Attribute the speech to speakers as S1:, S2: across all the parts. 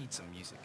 S1: need some music.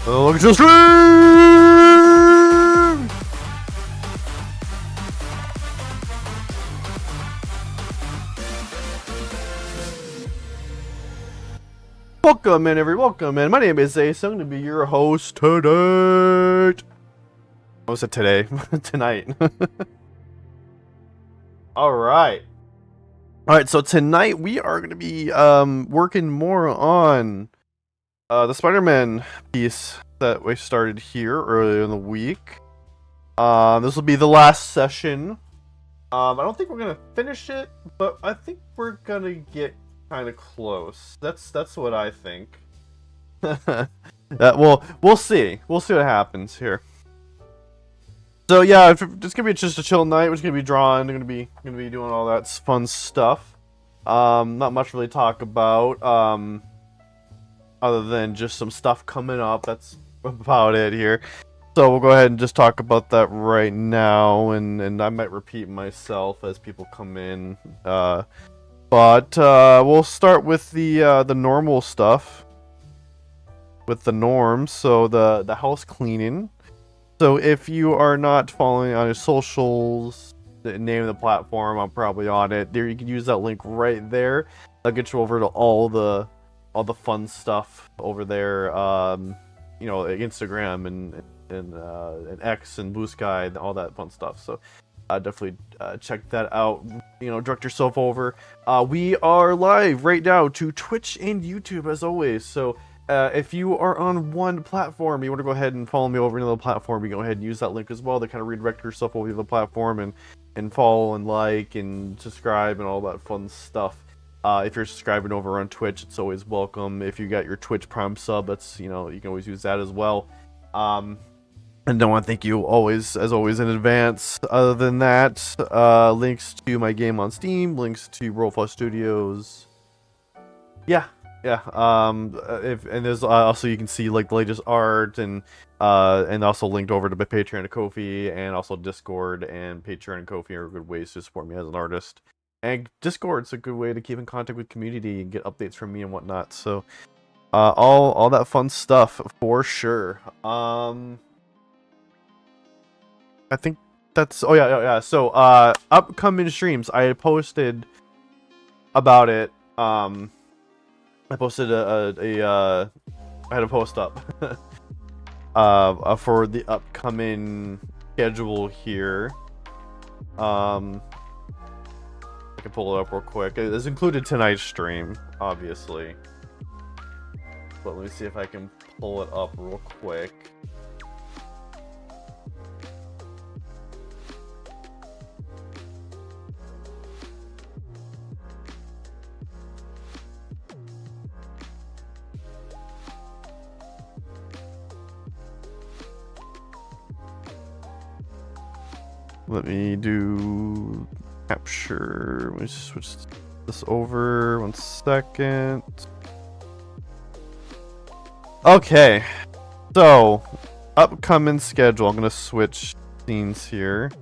S1: Look at your stream! Welcome in, welcome in. My name is Ace. I'm going to be your host tonight. I said today. Tonight. Alright. Alright, so tonight we are going to be working more on the Spider-Man piece that we started here earlier in the week. This will be the last session. I don't think we're going to finish it, but I think we're going to get kind of close. That's what I think. We'll see. We'll see what happens here. So yeah, it's gonna be just a chill night. We're just gonna be drawing. We're gonna be doing all that fun stuff. Not much really talk about. Other than just some stuff coming up. That's about it here. So we'll go ahead and just talk about that right now, and I might repeat myself as people come in. But we'll start with the normal stuff, with the norms. So the house cleaning. So if you are not following on your socials, the name of the platform, I'm probably on it. There, you can use that link right there. That'll get you over to all the fun stuff over there. You know, Instagram and X and Blue Sky and all that fun stuff. So definitely check that out. You know, direct yourself over. We are live right now to Twitch and YouTube as always. So if you are on one platform, you want to go ahead and follow me over to the platform, you go ahead and use that link as well to kind of redirect yourself over to the platform and follow and like and subscribe and all that fun stuff. If you're subscribing over on Twitch, it's always welcome. If you got your Twitch Prime sub, that's, you know, you can always use that as well. And I want to thank you always, as always, in advance. Other than that, links to my game on Steam, links to Rollflush Studios. Yeah. And there's also, you can see like the latest art and also linked over to my Patreon and Kofi, and also Discord and Patreon and Kofi are good ways to support me as an artist. And Discord's a good way to keep in contact with community and get updates from me and whatnot. So all that fun stuff for sure. I think that's yeah. So upcoming streams, I posted about it. I posted I had a post up for the upcoming schedule here. I can pull it up real quick. It's included tonight's stream, obviously. But let me see if I can pull it up real quick. Let me do capture. Let me switch this over 1 second. Okay, so upcoming schedule. I'm gonna switch scenes here.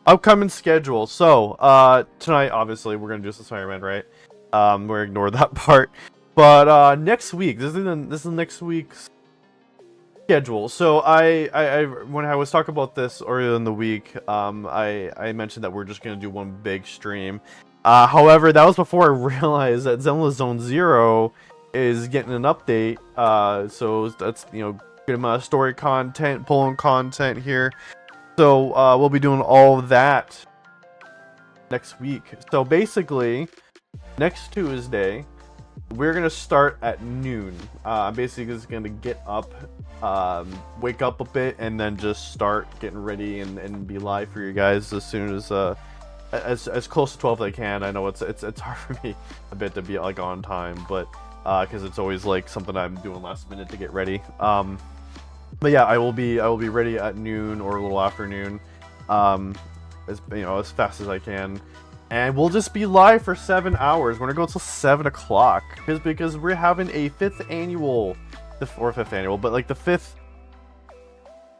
S1: Upcoming schedule. So tonight, obviously, we're gonna do some Spider-Man, right? We're gonna ignore that part. But next week, this is next week's schedule. So I when I was talking about this earlier in the week, I mentioned that we're just gonna do one big stream. However, that was before I realized that Zelda Zone Zero is getting an update. So that's, you know, good amount of story content, pulling content here. So we'll be doing all of that next week. So basically, next Tuesday, we're gonna start at noon. I'm basically just gonna get up, wake up a bit, and then just start getting ready and be live for you guys as soon as close to 12 as I can. I know it's hard for me a bit to be like on time, but because it's always like something I'm doing last minute to get ready. But yeah, I will be ready at noon or a little after noon, as fast as I can. And we'll just be live for 7 hours. We're gonna go till 7 o'clock because we're having a 5th annual, but like the 5th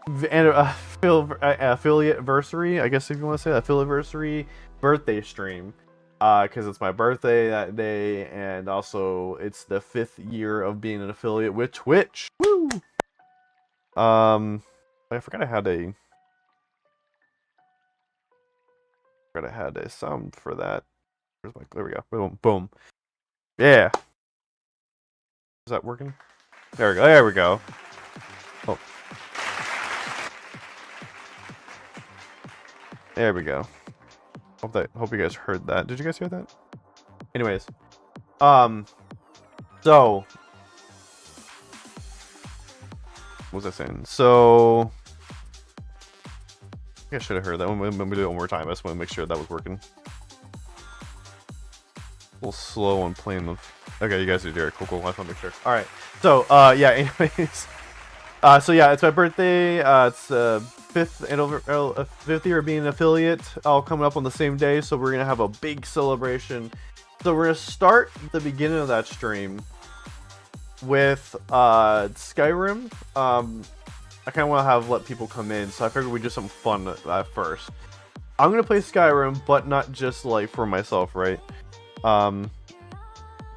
S1: affiliate-versary, I guess if you want to say that, affiliate-versary birthday stream. because it's my birthday that day, and also it's the 5th year of being an affiliate with Twitch. Woo! I forgot I had a sound for that. There we go. Boom, boom. Yeah. Is that working? There we go. There we go. Oh. There we go. Hope you guys heard that. Did you guys hear that? Anyways, so what was I saying? So I think I should have heard that. When we do it one more time, I just want to make sure that was working. A little slow on playing the. Okay, you guys are there. Cool, cool. I just want to make sure. All right. So yeah. Anyways, so yeah, it's my birthday. It's 5th year of being an affiliate, all coming up on the same day. So we're gonna have a big celebration. So we're gonna start the beginning of that stream with Skyrim. I kind of want to let people come in, so I figured we'd do something fun at first. I'm gonna play Skyrim, but not just like for myself, right? I'm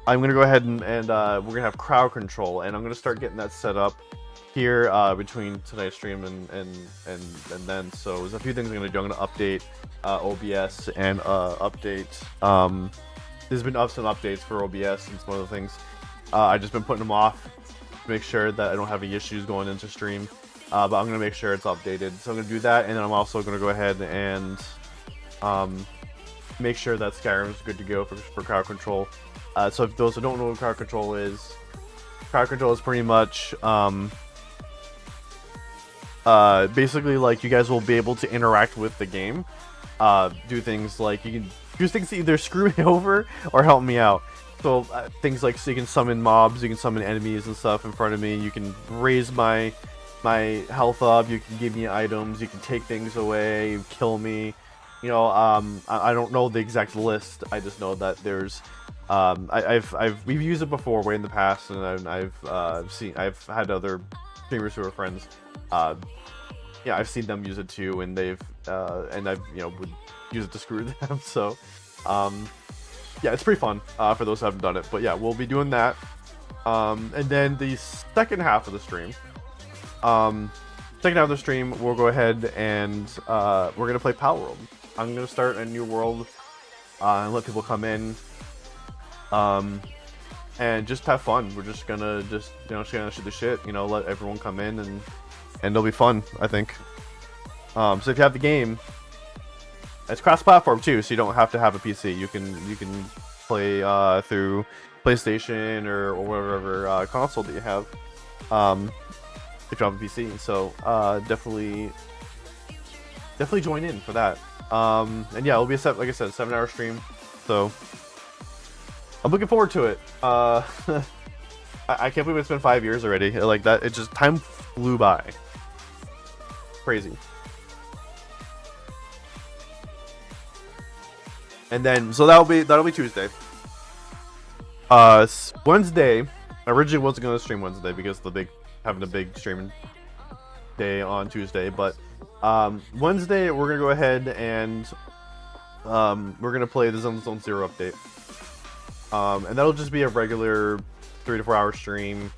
S1: gonna go ahead and we're gonna have crowd control, and I'm gonna start getting that set up here between tonight's stream and then. So there's a few things I'm gonna do. I'm gonna update OBS and update. There's been some updates for OBS and some other things. I've just been putting them off to make sure that I don't have any issues going into stream. But I'm gonna make sure it's updated. So I'm gonna do that, and then I'm also gonna go ahead and make sure that Skyrim is good to go for crowd control. So if those who don't know what crowd control is pretty much basically like you guys will be able to interact with the game. Do things like you can do things to either screw me over or help me out. So things like, so you can summon mobs, you can summon enemies and stuff in front of me. You can raise my health up. You can give me items. You can take things away. Kill me. You know, I don't know the exact list. I just know that there's, we've used it before way in the past, and I've had other streamers who are friends. Yeah, I've seen them use it too, and I've would use it to screw them. So, yeah, it's pretty fun for those who haven't done it. But yeah, we'll be doing that. And then the second half of the stream, we'll go ahead and we're gonna play Power World. I'm gonna start a new world and let people come in, and just have fun. We're just gonna shoot the shit. Let everyone come in and it'll be fun, I think. So if you have the game, it's cross-platform too, so you don't have to have a PC. You can play through PlayStation or whatever console that you have. If you have a PC, so definitely join in for that. And yeah, it'll be like I said, a 7-hour stream. So I'm looking forward to it. I can't believe it's been 5 years already. Like that, it just time flew by. Crazy. And then so that'll be Tuesday. Wednesday, I originally wasn't gonna stream Wednesday because having a big streaming day on Tuesday, but Wednesday we're gonna go ahead and we're gonna play the Zone 0 update. And that'll just be a regular 3 to 4 hour stream.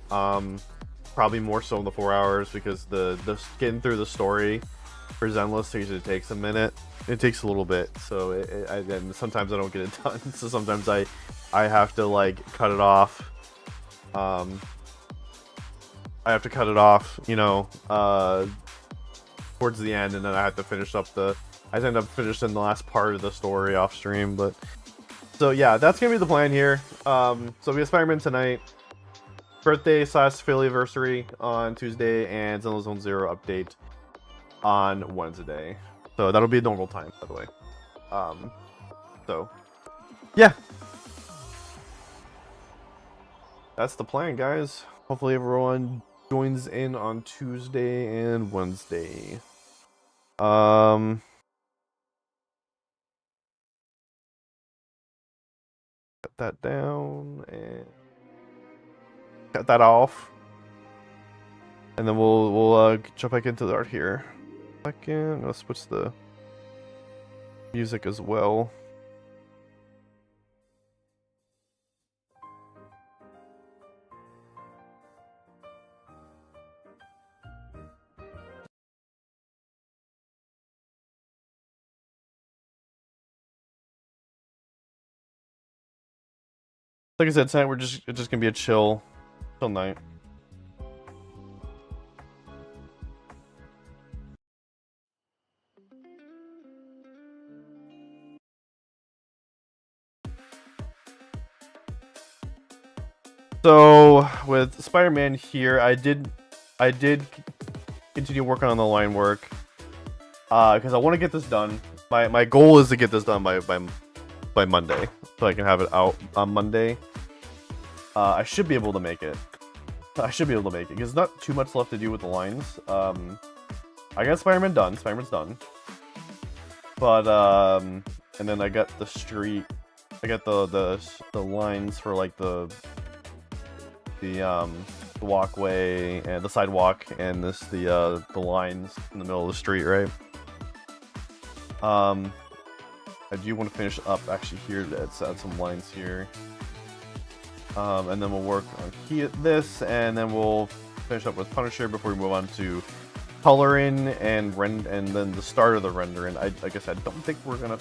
S1: Probably more so in the 4 hours because the getting through the story for Zenless usually takes a minute. It takes a little bit, so and sometimes I don't get it done. So sometimes I have to like cut it off. I have to cut it off, towards the end, and then I have to finish up I end up finishing the last part of the story off stream. But so yeah, that's gonna be the plan here. So we have Spider-Man tonight, birthday / Phillyversary on Tuesday, and Zone 0 update on Wednesday. So that'll be normal time, by the way. So yeah, that's the plan, guys. Hopefully everyone joins in on Tuesday and Wednesday. Cut that down and cut that off, and then we'll jump back into the art here. Second, let's switch the music as well. Like I said, tonight it's just gonna be a chill night. So with Spider-Man here, I did continue working on the line work because I want to get this done. My goal is to get this done by Monday, so I can have it out on Monday. I should be able to make it. Because there's not too much left to do with the lines. I got Spider-Man done. Spider-Man's done. But and then I got the street. I got the lines for like the walkway and the sidewalk and the lines in the middle of the street, right? I do want to finish up actually here. Let's add some lines here. And then we'll work on this, and then we'll finish up with Punisher before we move on to coloring and then the start of the rendering. Like I said, I don't think we're gonna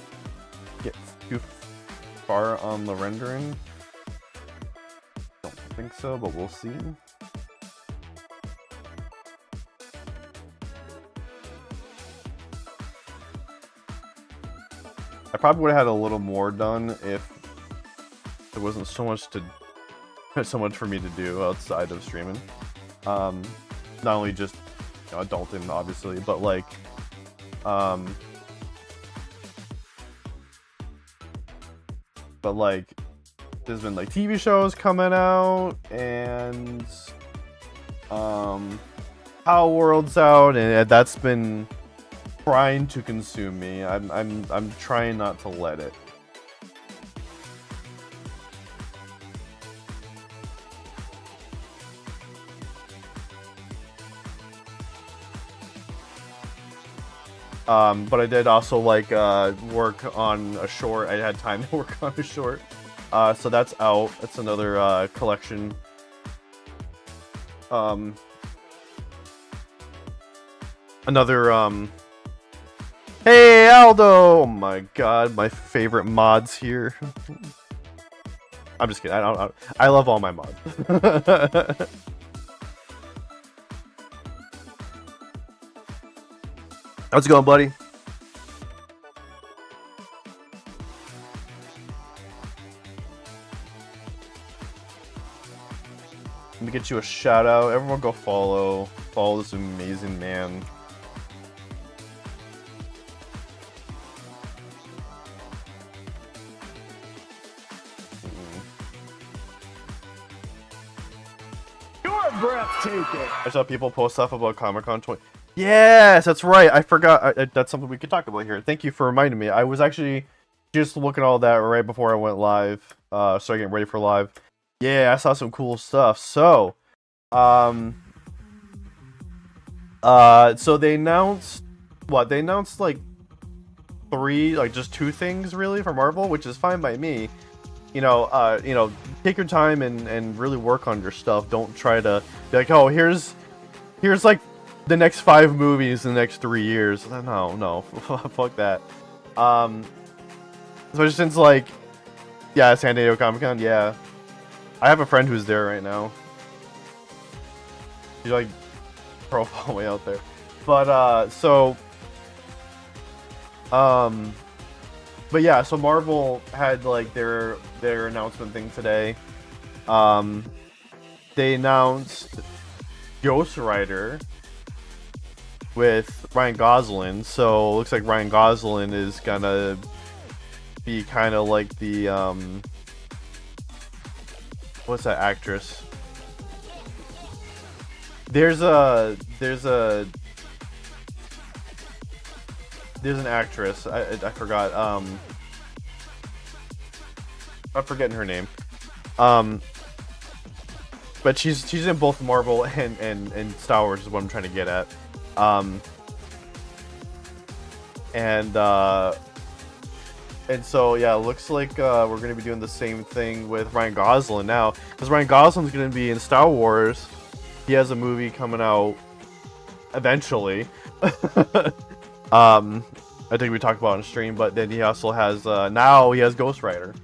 S1: get too far on the rendering. Don't think so, but we'll see. I probably would have had a little more done if there wasn't so much for me to do outside of streaming. Not only just, you know, adulting obviously, but like there's been like TV shows coming out and Power World's out, and that's been trying to consume me. I'm trying not to let it. But I did also like work on a short. I had time to work on a short, so that's out. That's another collection. Hey Aldo! Oh my god, my favorite mods here. I'm just kidding. I love all my mods. How's it going, buddy? Let me get you a shout out. Everyone go follow this amazing man.
S2: You're breathtaking.
S1: I saw people post stuff about Comic-Con 20. Yes, that's right. I forgot. That's something we could talk about here. Thank you for reminding me. I was actually just looking at all that right before I went live. Started getting ready for live. Yeah, I saw some cool stuff. So, so they announced what? They announced like just two things really for Marvel, which is fine by me. You know, take your time and really work on your stuff. Don't try to be like, oh, here's like the next 5 movies in the next 3 years. No, fuck that. Especially since like, yeah, San Diego Comic-Con, yeah. I have a friend who's there right now. He's like profile way out there. But but yeah, so Marvel had like their announcement thing today. They announced Ghost Rider with Ryan Gosling. So it looks like Ryan Gosling is gonna be kind of like the what's that actress? There's an actress. I forgot. I'm forgetting her name. But she's in both Marvel and Star Wars is what I'm trying to get at. And so yeah, it looks like we're gonna be doing the same thing with Ryan Gosling now, because Ryan Gosling's gonna be in Star Wars. He has a movie coming out eventually. I think we talked about it on stream, but then he also has now he has Ghost Rider.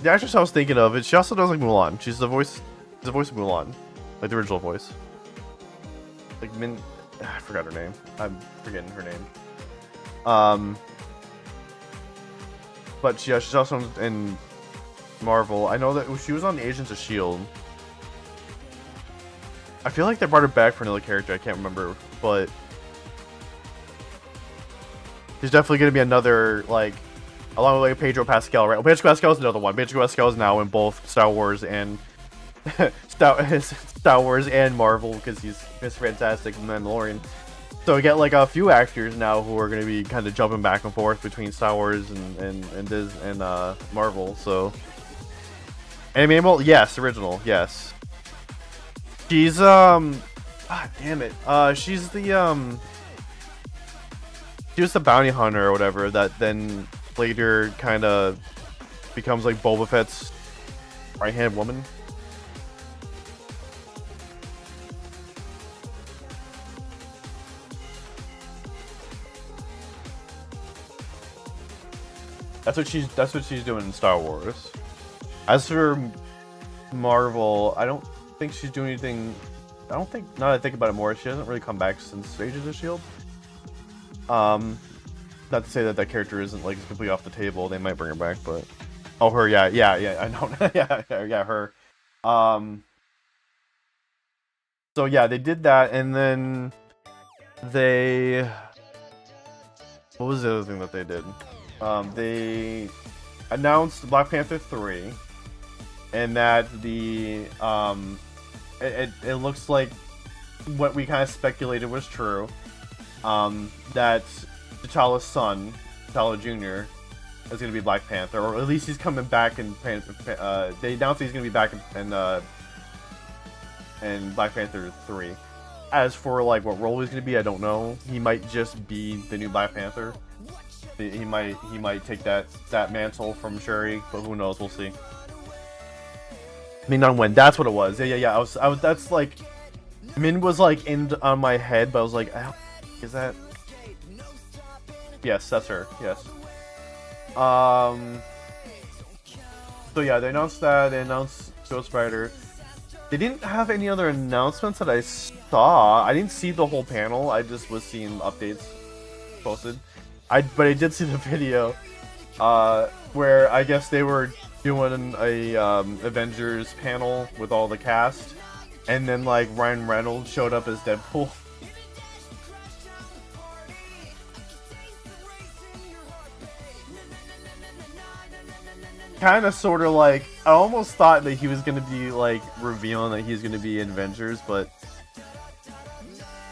S1: The actress I was thinking of, she also does like Mulan. She's the voice of Mulan, like the original voice. Like I forgot her name. I'm forgetting her name. But yeah, she's also in Marvel. I know that she was on Agents of S.H.I.E.L.D. I feel like they brought her back for another character. I can't remember, but there's definitely going to be another, like, along with like Pedro Pascal, right? Well, Pedro Pascal is another one. Pedro Pascal is now in both Star Wars and Star Wars and Marvel because he's Mr. Fantastic and Mandalorian. So we get like a few actors now who are going to be kind of jumping back and forth between Star Wars and Marvel. So animated, yes, original, yes. She's damn it, she's the she was the bounty hunter or whatever that then later kind of becomes like Boba Fett's right-hand woman. That's what she's doing in Star Wars. As for Marvel, I don't think she's doing anything. I don't think, now that I think about it more, she hasn't really come back since Agents of S.H.I.E.L.D. Not to say that that character isn't like completely off the table. They might bring her back, but oh, her, yeah, I know, yeah, her. So yeah, they did that, and then what was the other thing that they did? They announced Black Panther 3, and that it looks like what we kind of speculated was true. That T'Challa's son, T'Challa Jr., is going to be Black Panther, or at least he's coming back in. They announced he's going to be back in Black Panther 3. As for like what role he's going to be, I don't know. He might just be the new Black Panther. He might take that mantle from Shuri, but who knows? We'll see. I mean, not when. That's what it was. Yeah. I was. That's like, Min was like on my head, but I was like, is that? Yes, that's her. Yes. So yeah, they announced that. They announced Ghost Rider. They didn't have any other announcements that I saw. I didn't see the whole panel. I just was seeing updates posted. But I did see the video, where I guess they were doing a Avengers panel with all the cast, and then like Ryan Reynolds showed up as Deadpool. Kind of, sort of like, I almost thought that he was gonna be like revealing that he's gonna be in Avengers, and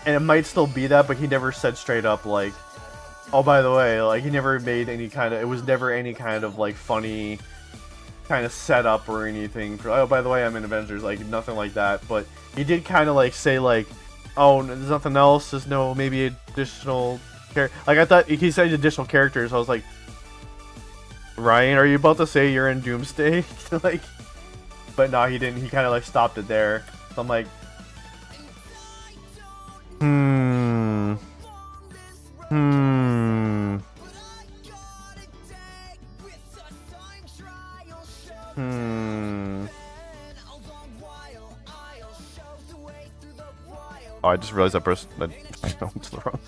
S1: it might still be that, but he never said straight up like, oh, by the way, like, he never made any kind of, it was never any kind of like funny kind of setup or anything for, oh, by the way, I'm in Avengers, like, nothing like that. But he did kind of like say like, oh, there's nothing else, there's no maybe additional like, I thought he said additional characters. I was like, Ryan, are you about to say you're in Doomsday? Like, but no, he didn't. He kind of like stopped it there. So I'm like, Oh, I just realized that person. I went to the wrong.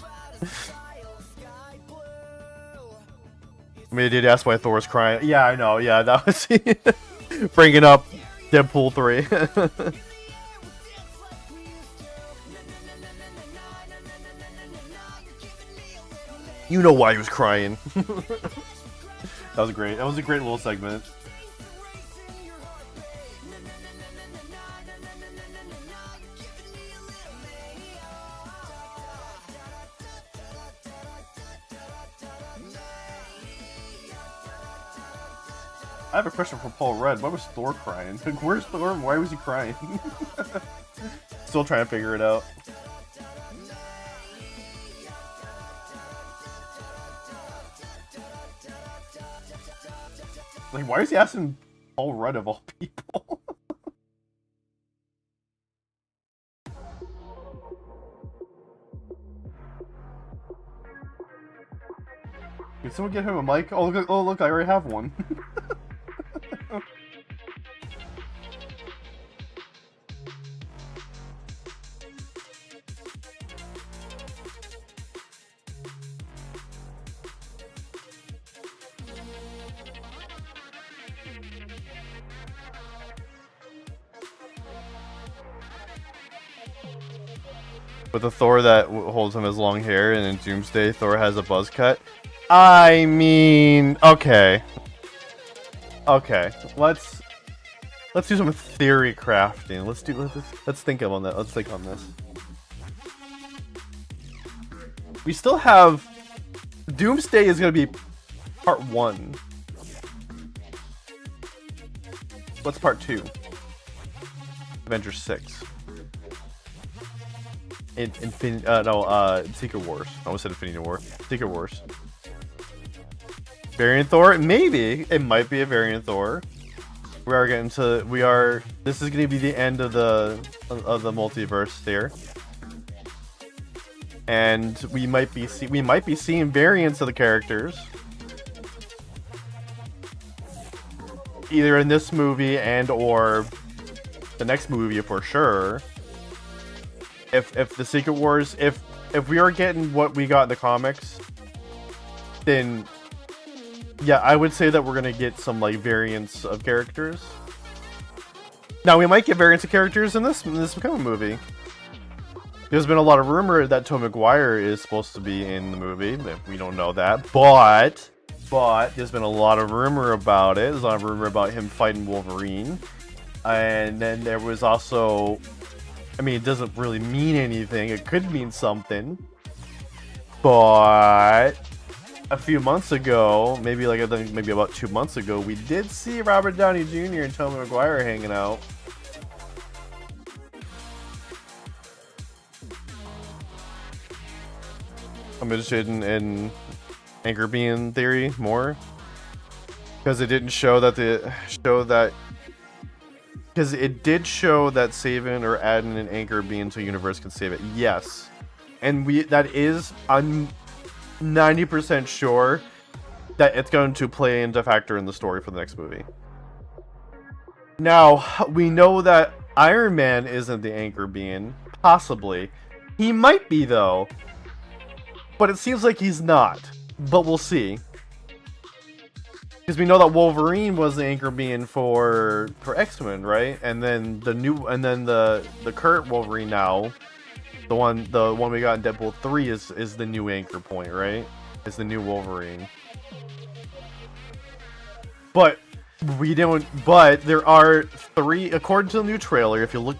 S1: I mean, I did ask why Thor was crying. Yeah, I know. Yeah, that was bringing up Deadpool 3. You know why he was crying. That was great. That was a great little segment. I have a question for Paul Rudd. Why was Thor crying? Like, where's Thor? Why was he crying? Still trying to figure it out. Like, why is he asking Paul Rudd of all people? Can someone get him a mic? Oh look, I already have one. With a Thor that holds him his long hair, and in Doomsday, Thor has a buzz cut. I mean, okay. Okay, let's do some theory crafting. Let's think on that. Let's think on this. We still have Doomsday is gonna be part 1. What's part 2? Avengers 6. Secret Wars. I almost said Infinity War. Secret Wars. Variant Thor? Maybe. It might be a variant Thor. This is gonna be the end of the multiverse there. And we might be seeing variants of the characters. Either in this movie and or the next movie for sure. If the Secret Wars, if we are getting what we got in the comics, then yeah, I would say that we're gonna get some like variants of characters. Now we might get variants of characters in this coming movie. There's been a lot of rumor that Tobey Maguire is supposed to be in the movie. We don't know that, but there's been a lot of rumor about it. There's a lot of rumor about him fighting Wolverine, and then there was also. I mean, it doesn't really mean anything. It could mean something. But a few months ago, maybe about 2 months ago, we did see Robert Downey Jr. and Tobey Maguire hanging out. I'm interested in Anchor Being theory more. Because it didn't show that because it did show that saving or adding an anchor being to a universe can save it. Yes. And I'm 90% sure that it's going to play into factor in the story for the next movie. Now, we know that Iron Man isn't the anchor being. Possibly. He might be, though. But it seems like he's not. But we'll see. Because we know that Wolverine was the anchor being for X-Men, right? And then the current Wolverine now, the one we got in Deadpool 3 is the new anchor point, right? It's the new Wolverine. But there are 3, according to the new trailer, if you look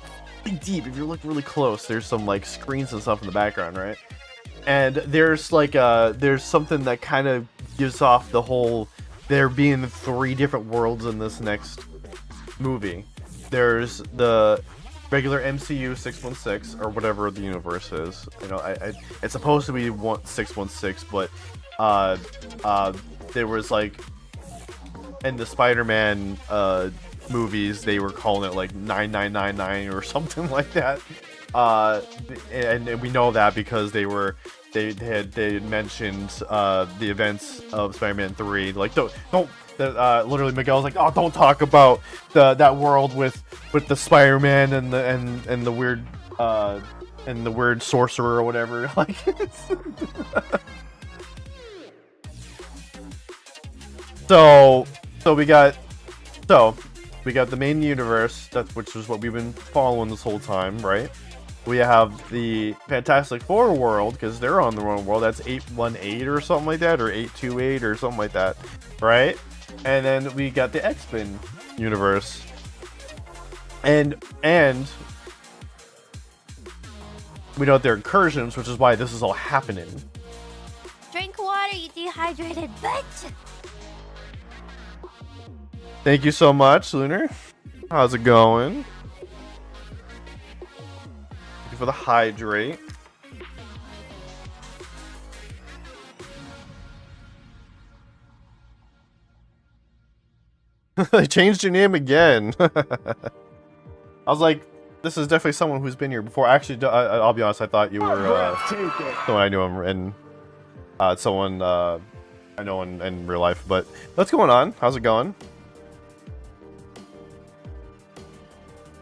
S1: deep, if you look really close, there's some like screens and stuff in the background, right? And there's something that kind of gives off the whole there being 3 different worlds in this next movie. There's the regular MCU 616 or whatever the universe is. You know, it's supposed to be 616, but there was like in the Spider-Man movies they were calling it like 9999 or something like that. And we know that because they had mentioned the events of Spider-Man 3. Like don't literally Miguel's like, oh, don't talk about that world with the Spider-Man and the weird sorcerer or whatever. Like so we got the main universe, which is what we've been following this whole time, right? We have the Fantastic Four world, because they're on their own world. That's 818 or something like that, or 828 or something like that, right? And then we got the X-Men universe. And we know they're incursions, which is why this is all happening.
S3: Drink water, you dehydrated bitch!
S1: Thank you so much, Lunar. How's it going? Thank you for the hydrate. They changed your name again. I was like, this is definitely someone who's been here before. Actually, I'll be honest, I thought you were someone I knew him, and someone I know in real life, but what's going on? How's it going?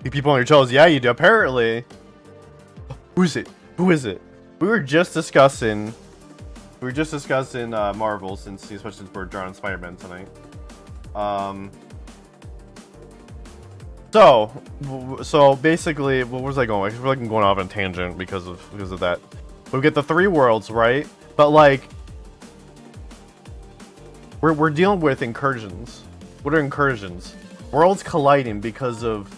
S1: You people on your toes? Yeah, you do. Apparently. Who is it? Who is it? We were just discussing Marvel especially since we're drawing Spider-Man tonight. So basically, what was I going? We're like going off on a tangent because of that. We get the 3 worlds, right? But like, we're dealing with incursions. What are incursions? Worlds colliding because of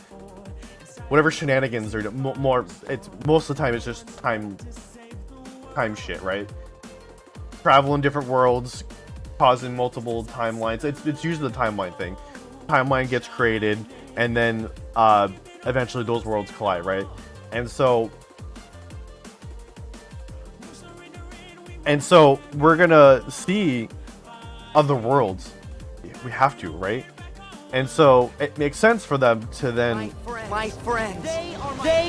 S1: whatever shenanigans are more. It's most of the time it's just time shit, right? Travel in different worlds, causing multiple timelines. It's usually the timeline thing. Timeline gets created, and then eventually those worlds collide, right? And so we're gonna see other worlds. We have to, right? And so it makes sense for them to then.
S4: My friends. They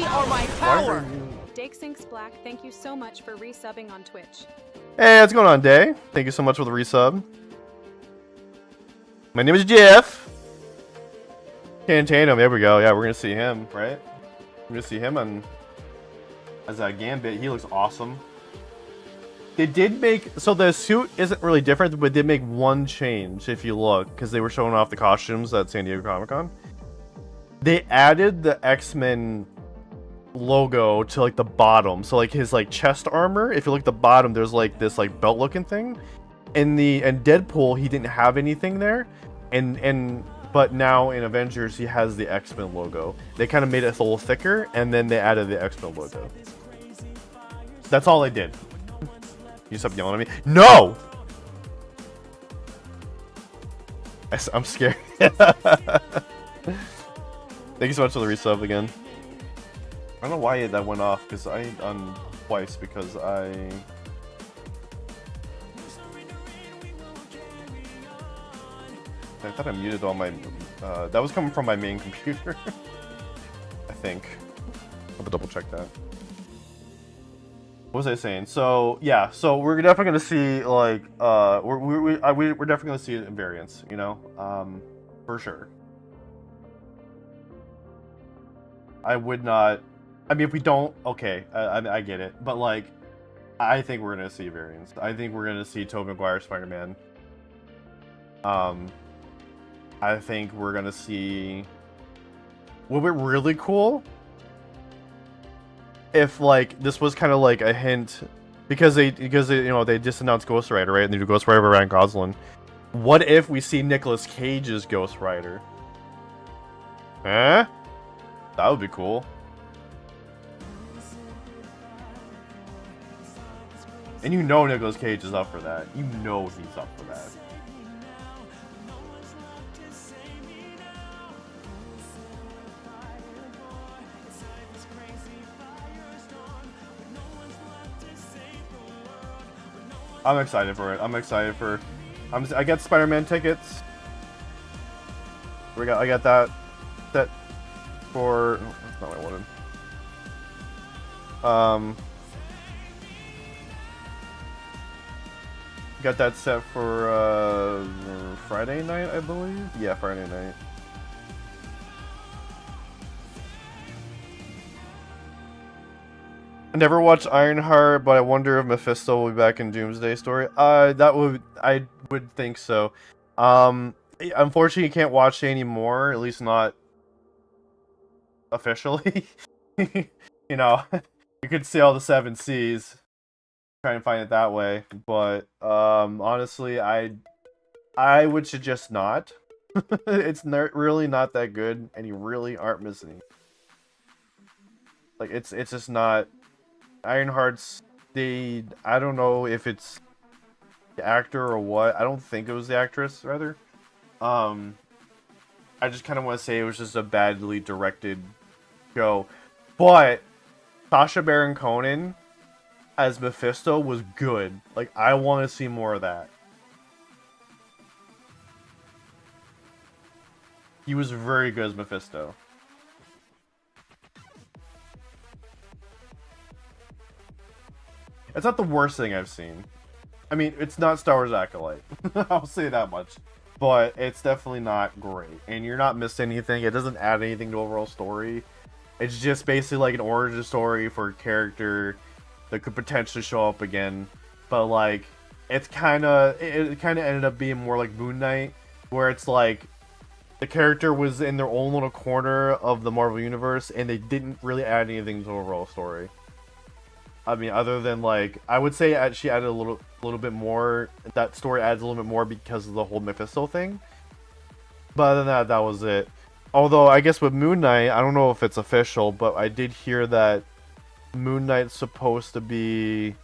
S4: are my power.
S5: Dakesinks Black, thank you so much for resubbing on Twitch.
S1: Hey, what's going on, Day? Thank you so much for the resub. My name is Jeff. Cantano, there we go. Yeah, we're gonna see him, right? We're gonna see him as a Gambit. He looks awesome. They did make, so the suit isn't really different, but they did make one change if you look, because they were showing off the costumes at San Diego Comic-Con. They added the X-Men logo to like the bottom, so like his like chest armor, if you look at the bottom, there's like this like belt looking thing. In Deadpool, he didn't have anything there, but now in Avengers he has the X-Men logo. They kind of made it a little thicker, and then they added the X-Men logo. That's all they did. You stop yelling at me. No! I'm scared. Thank you so much for the resub again. I don't know why that went off, because I twice because I thought I muted all my that was coming from my main computer. I think. I'll have to double check that. What was I saying? So yeah, so we're definitely gonna see like we're definitely gonna see variants, you know, for sure. I would not. I mean, if we don't, okay, I get it, but like, I think we're gonna see variants. I think we're gonna see Tobey Maguire Spider-Man. I think we're gonna see. Would be really cool if like this was kind of like a hint, because they you know they just announced Ghost Rider, right? And they do Ghost Rider Ryan Gosling. What if we see Nicolas Cage's Ghost Rider? Huh? That would be cool. And you know Nicolas Cage is up for that. You know he's up for that. I'm excited for it. I got Spider-Man tickets. I got that set for. Oh, that's not what I wanted. Got that set for Friday night, I believe. Yeah, Friday night. I never watched Ironheart, but I wonder if Mephisto will be back in Doomsday Story. I would think so. Unfortunately, you can't watch it anymore. At least not officially. You know, you could see all the 7 Seas. Try and find it that way, but honestly, I would suggest not. It's really not that good, and you really aren't missing. Like it's just not. Ironheart's I don't know if it's the actor or what. I don't think it was the actress, rather. I just kind of want to say it was just a badly directed show, but Sacha Baron Cohen as Mephisto was good. Like, I want to see more of that. He was very good as Mephisto. It's not the worst thing I've seen. I mean, it's not Star Wars Acolyte. I'll say that much. But it's definitely not great. And you're not missing anything. It doesn't add anything to overall story. It's just basically like an origin story for a character that could potentially show up again. But like, it kind of ended up being more like Moon Knight, where it's like the character was in their own little corner of the Marvel Universe, and they didn't really add anything to the overall story. I mean, other than like, I would say she added a little bit more. That story adds a little bit more because of the whole Mephisto thing. But other than that, that was it. Although, I guess with Moon Knight, I don't know if it's official, but I did hear that Moon Knight's supposed to be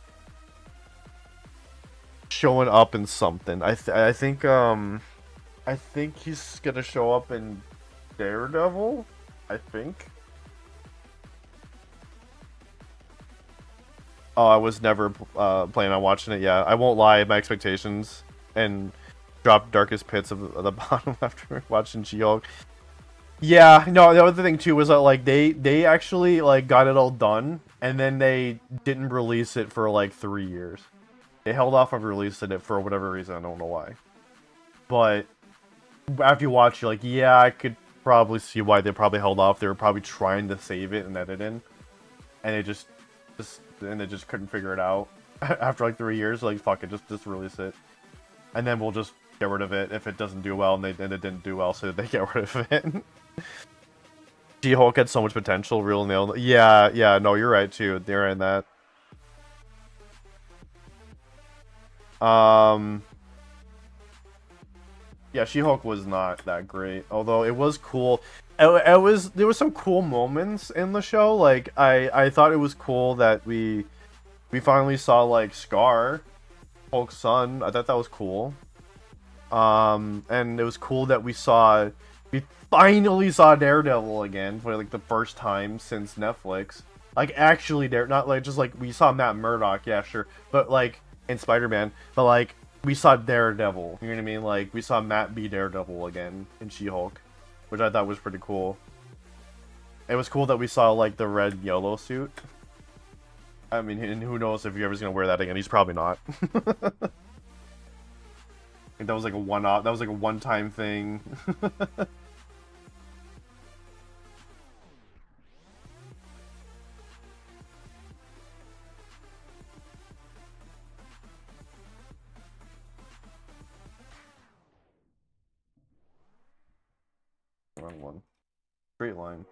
S1: showing up in something. I think he's gonna show up in Daredevil. I think. Oh, I was never planning on watching it. Yeah, I won't lie. My expectations and dropped darkest pits of the bottom after watching She-Hulk. Yeah, no. The other thing too was that like they actually like got it all done, and then they didn't release it for like 3 years. They held off on releasing it for whatever reason. I don't know why. But after you watch, you're like, yeah, I could probably see why they probably held off. They were probably trying to save it and edit in, and they just couldn't figure it out. After like 3 years, like fuck it, just release it, and then we'll just get rid of it if it doesn't do well, and it didn't do well, so they get rid of it. She-Hulk had so much potential, real nailed. Yeah, no, you're right too. They're in that. Yeah, She-Hulk was not that great, although it was cool. There was some cool moments in the show. Like I thought it was cool that we finally saw like Scar, Hulk's son. I thought that was cool. And it was cool that we finally saw Daredevil again for like the first time since Netflix. Like actually, not like just like we saw Matt Murdock, yeah, sure, but like in Spider-Man, but like we saw Daredevil. You know what I mean? Like we saw Matt be Daredevil again in She-Hulk, which I thought was pretty cool. It was cool that we saw like the red yellow suit. I mean, and who knows if he ever's gonna wear that again? He's probably not. I think that was like a one-off. That was like a one-time thing. Wrong one. Straight line.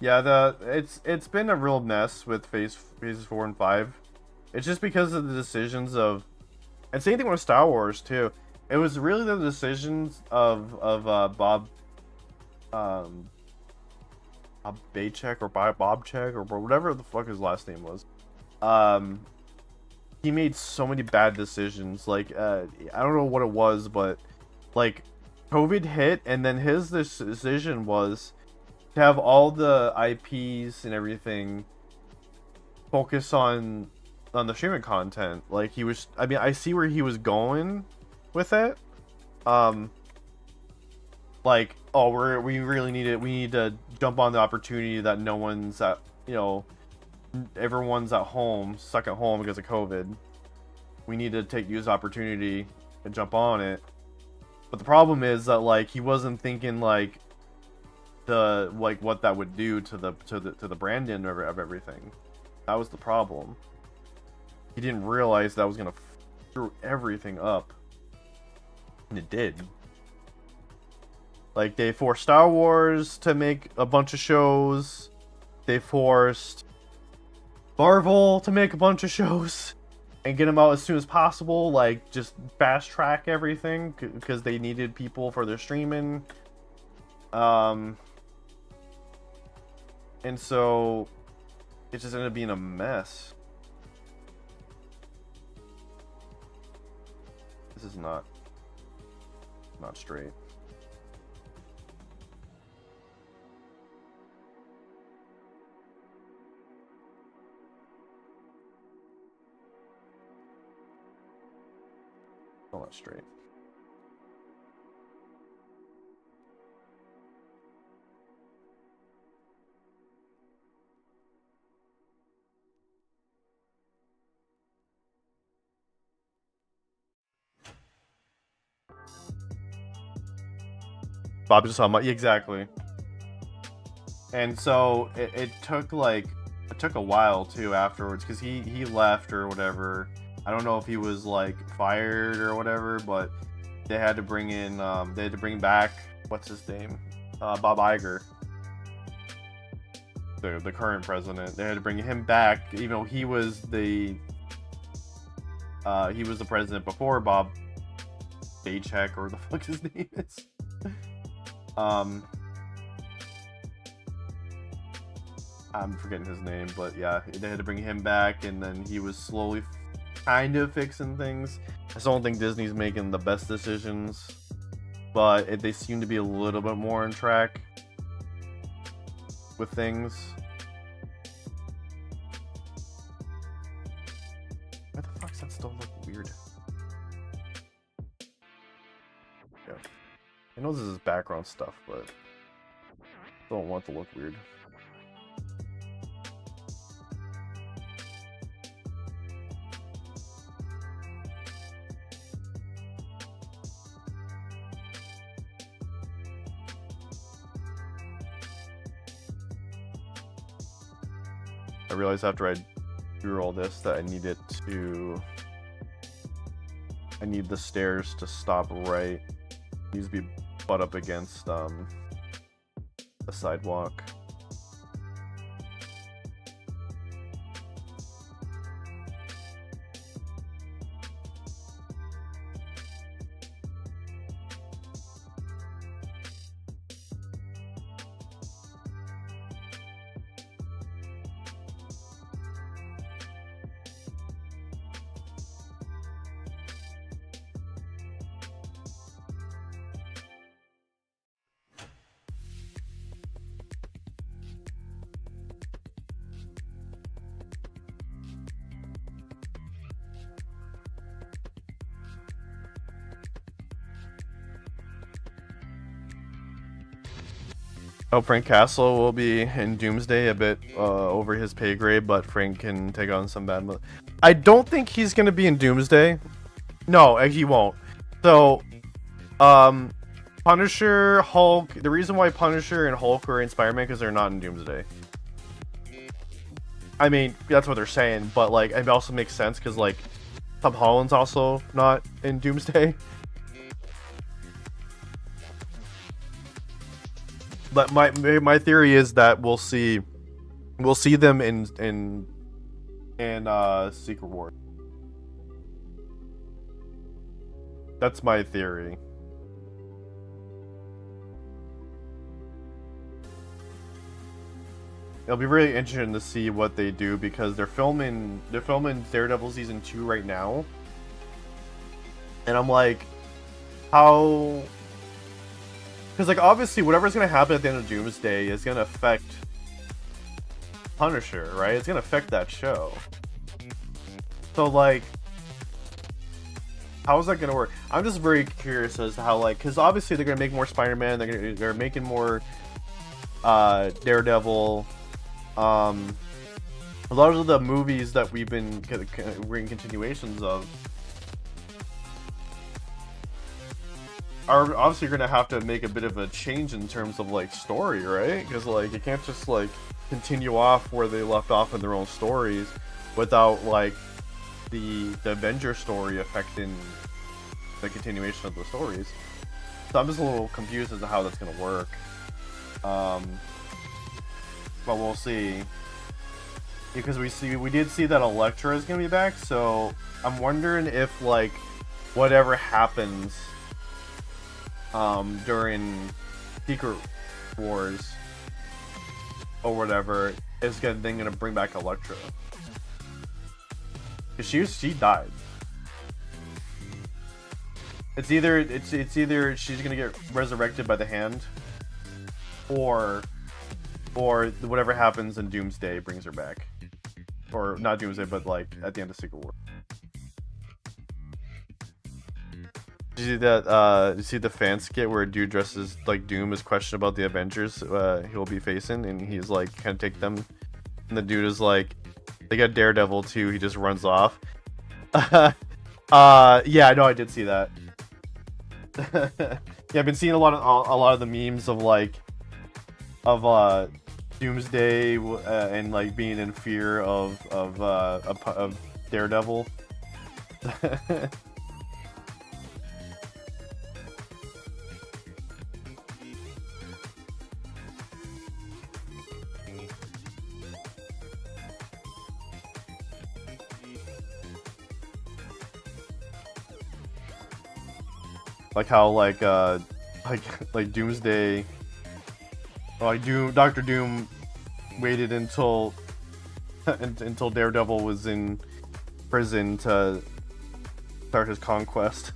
S1: Yeah, it's been a real mess with phases 4 and 5. It's just because of the decisions of, and same thing with Star Wars too. It was really the decisions of Bob Baychek or Bobchek or whatever the fuck his last name was. He made so many bad decisions. Like I don't know what it was, but like COVID hit, and then his decision was to have all the IPs and everything focus on the streaming content. Like he was, I mean, I see where he was going with it. Like, oh, we really need it. We need to jump on the opportunity that no one's at, you know, everyone's at home, stuck at home because of COVID. We need to use opportunity and jump on it. But the problem is that like he wasn't thinking like what that would do to the branding of everything. That was the problem. He didn't realize that was gonna screw everything up, and it did. Like they forced Star Wars to make a bunch of shows. They forced Marvel to make a bunch of shows and get them out as soon as possible. Like just fast track everything because they needed people for their streaming. And so it just ended up being a mess. This is not straight. Still not straight. Bob just saw my exactly. And so it took a while too afterwards because he left or whatever. I don't know if he was like fired or whatever, but they had to bring in they had to bring back what's his name, Bob Iger, the current president. They had to bring him back, even though he was the president before Bob Paycheck or the fuck his name is. I'm forgetting his name, but yeah, they had to bring him back, and then he was slowly kind of fixing things. I still don't think Disney's making the best decisions, but they seem to be a little bit more on track with things. Why the fuck's that still look weird? Yeah. I know this is background stuff, but don't want it to look weird. I realized after I drew all this that I need the stairs to stop right. It needs to be butt up against the sidewalk. Oh, Frank Castle will be in Doomsday, a bit over his pay grade, but Frank can take on some bad. I don't think he's gonna be in Doomsday. No, he won't. So, Punisher, Hulk. The reason why Punisher and Hulk are in Spider-Man because they're not in Doomsday. I mean, that's what they're saying, but like, it also makes sense because like, Tom Holland's also not in Doomsday. But my theory is that we'll see them in Secret War. That's my theory. It'll be really interesting to see what they do because they're filming Daredevil season 2 right now. And I'm like, how? Because, like, obviously, whatever's going to happen at the end of Doomsday is going to affect Punisher, right? It's going to affect that show. So, like, how is that going to work? I'm just very curious as to how, like, because obviously they're going to make more Spider-Man, they're making more Daredevil. A lot of the movies that we've been reading continuations of are obviously going to have to make a bit of a change in terms of like story, right? Because like you can't just like continue off where they left off in their own stories without like the Avenger story affecting the continuation of the stories. So I'm just a little confused as to how that's going to work. But we'll see. Because we did see that Elektra is going to be back, so I'm wondering if like whatever happens during Secret Wars or whatever, is gonna bring back Elektra. Cause she died. It's either she's gonna get resurrected by the hand, or whatever happens in Doomsday brings her back, or not Doomsday, but like at the end of Secret War. Did you see that? Did you see the fan skit where a dude dresses like Doom is questioned about the Avengers he'll be facing, and he's like, "Can I take them?" And the dude is like, "They got Daredevil too." He just runs off. Yeah, I know, I did see that. Yeah, I've been seeing a lot of the memes of like Doomsday and like being in fear of Daredevil. Like how like Doomsday, or like Doctor Doom waited until until Daredevil was in prison to start his conquest.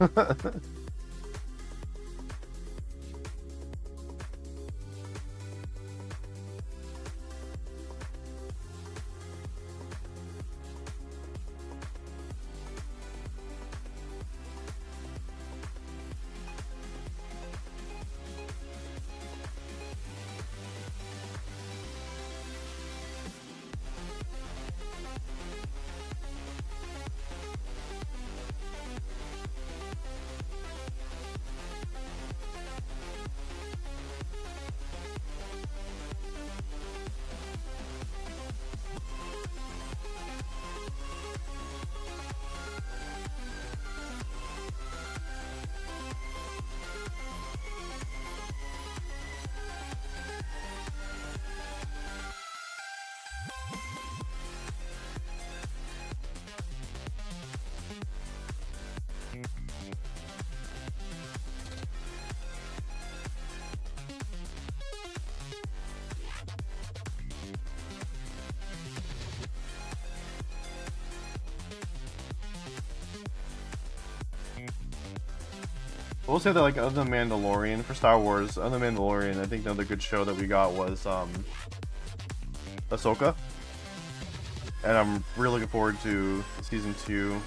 S1: I will say that, like, other than Mandalorian, for Star Wars, other than Mandalorian, I think another good show that we got was Ahsoka, and I'm really looking forward to season 2.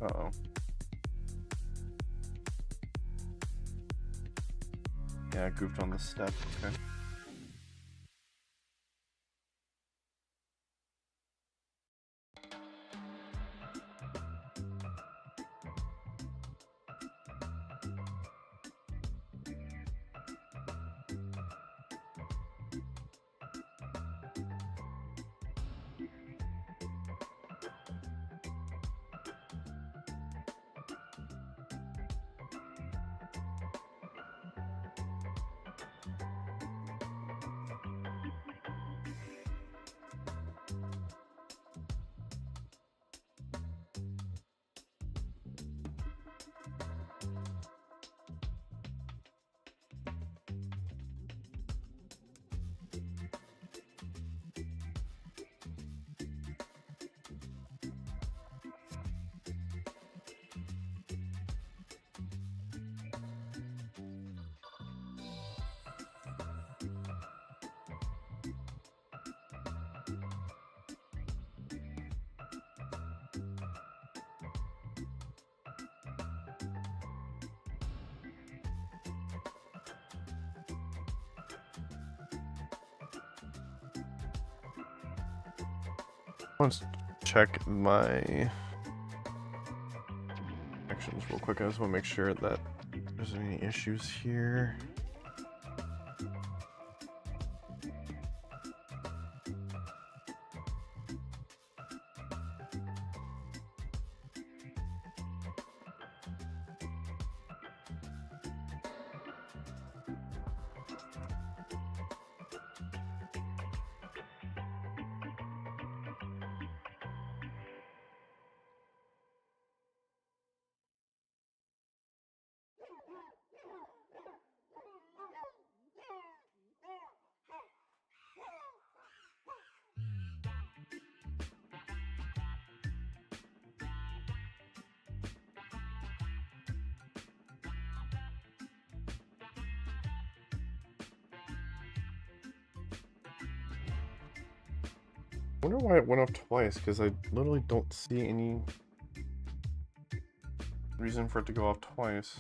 S1: Uh-oh. Yeah, I goofed on the step, okay. Let's check my actions real quick. I just want to make sure that there's any issues here. I wonder why it went off twice, because I literally don't see any reason for it to go off twice.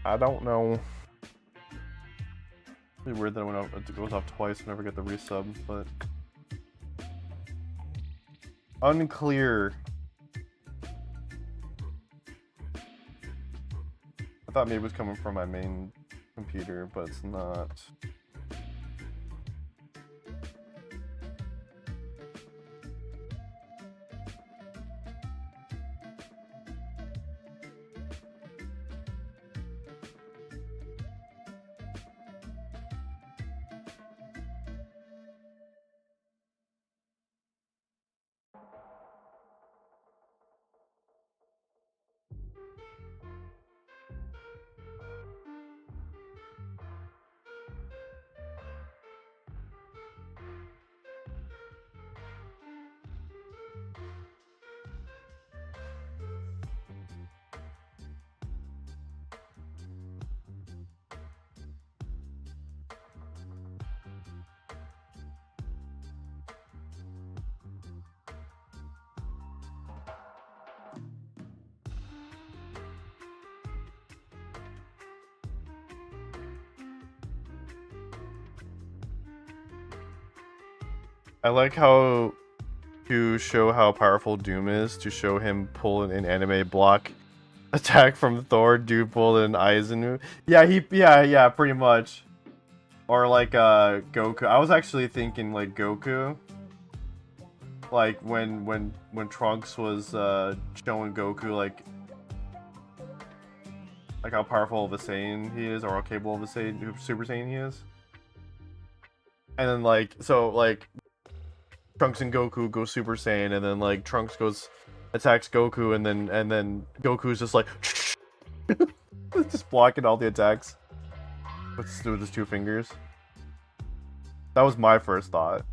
S1: I don't know. Really weird that it went off, it goes off twice and never get the resub, but unclear. I thought maybe it was coming from my main computer, but it's not. I like how to show how powerful Doom is, to show him pull an anime block attack from Thor, do pull an Aizen. Yeah, pretty much. Or like Goku. I was actually thinking like Goku. Like when Trunks was showing Goku like how powerful of a Saiyan he is, or how capable of a Saiyan, Super Saiyan he is. And then like Trunks and Goku go Super Saiyan, and then like Trunks attacks Goku, and then Goku's just like just blocking all the attacks with his two fingers. That was my first thought.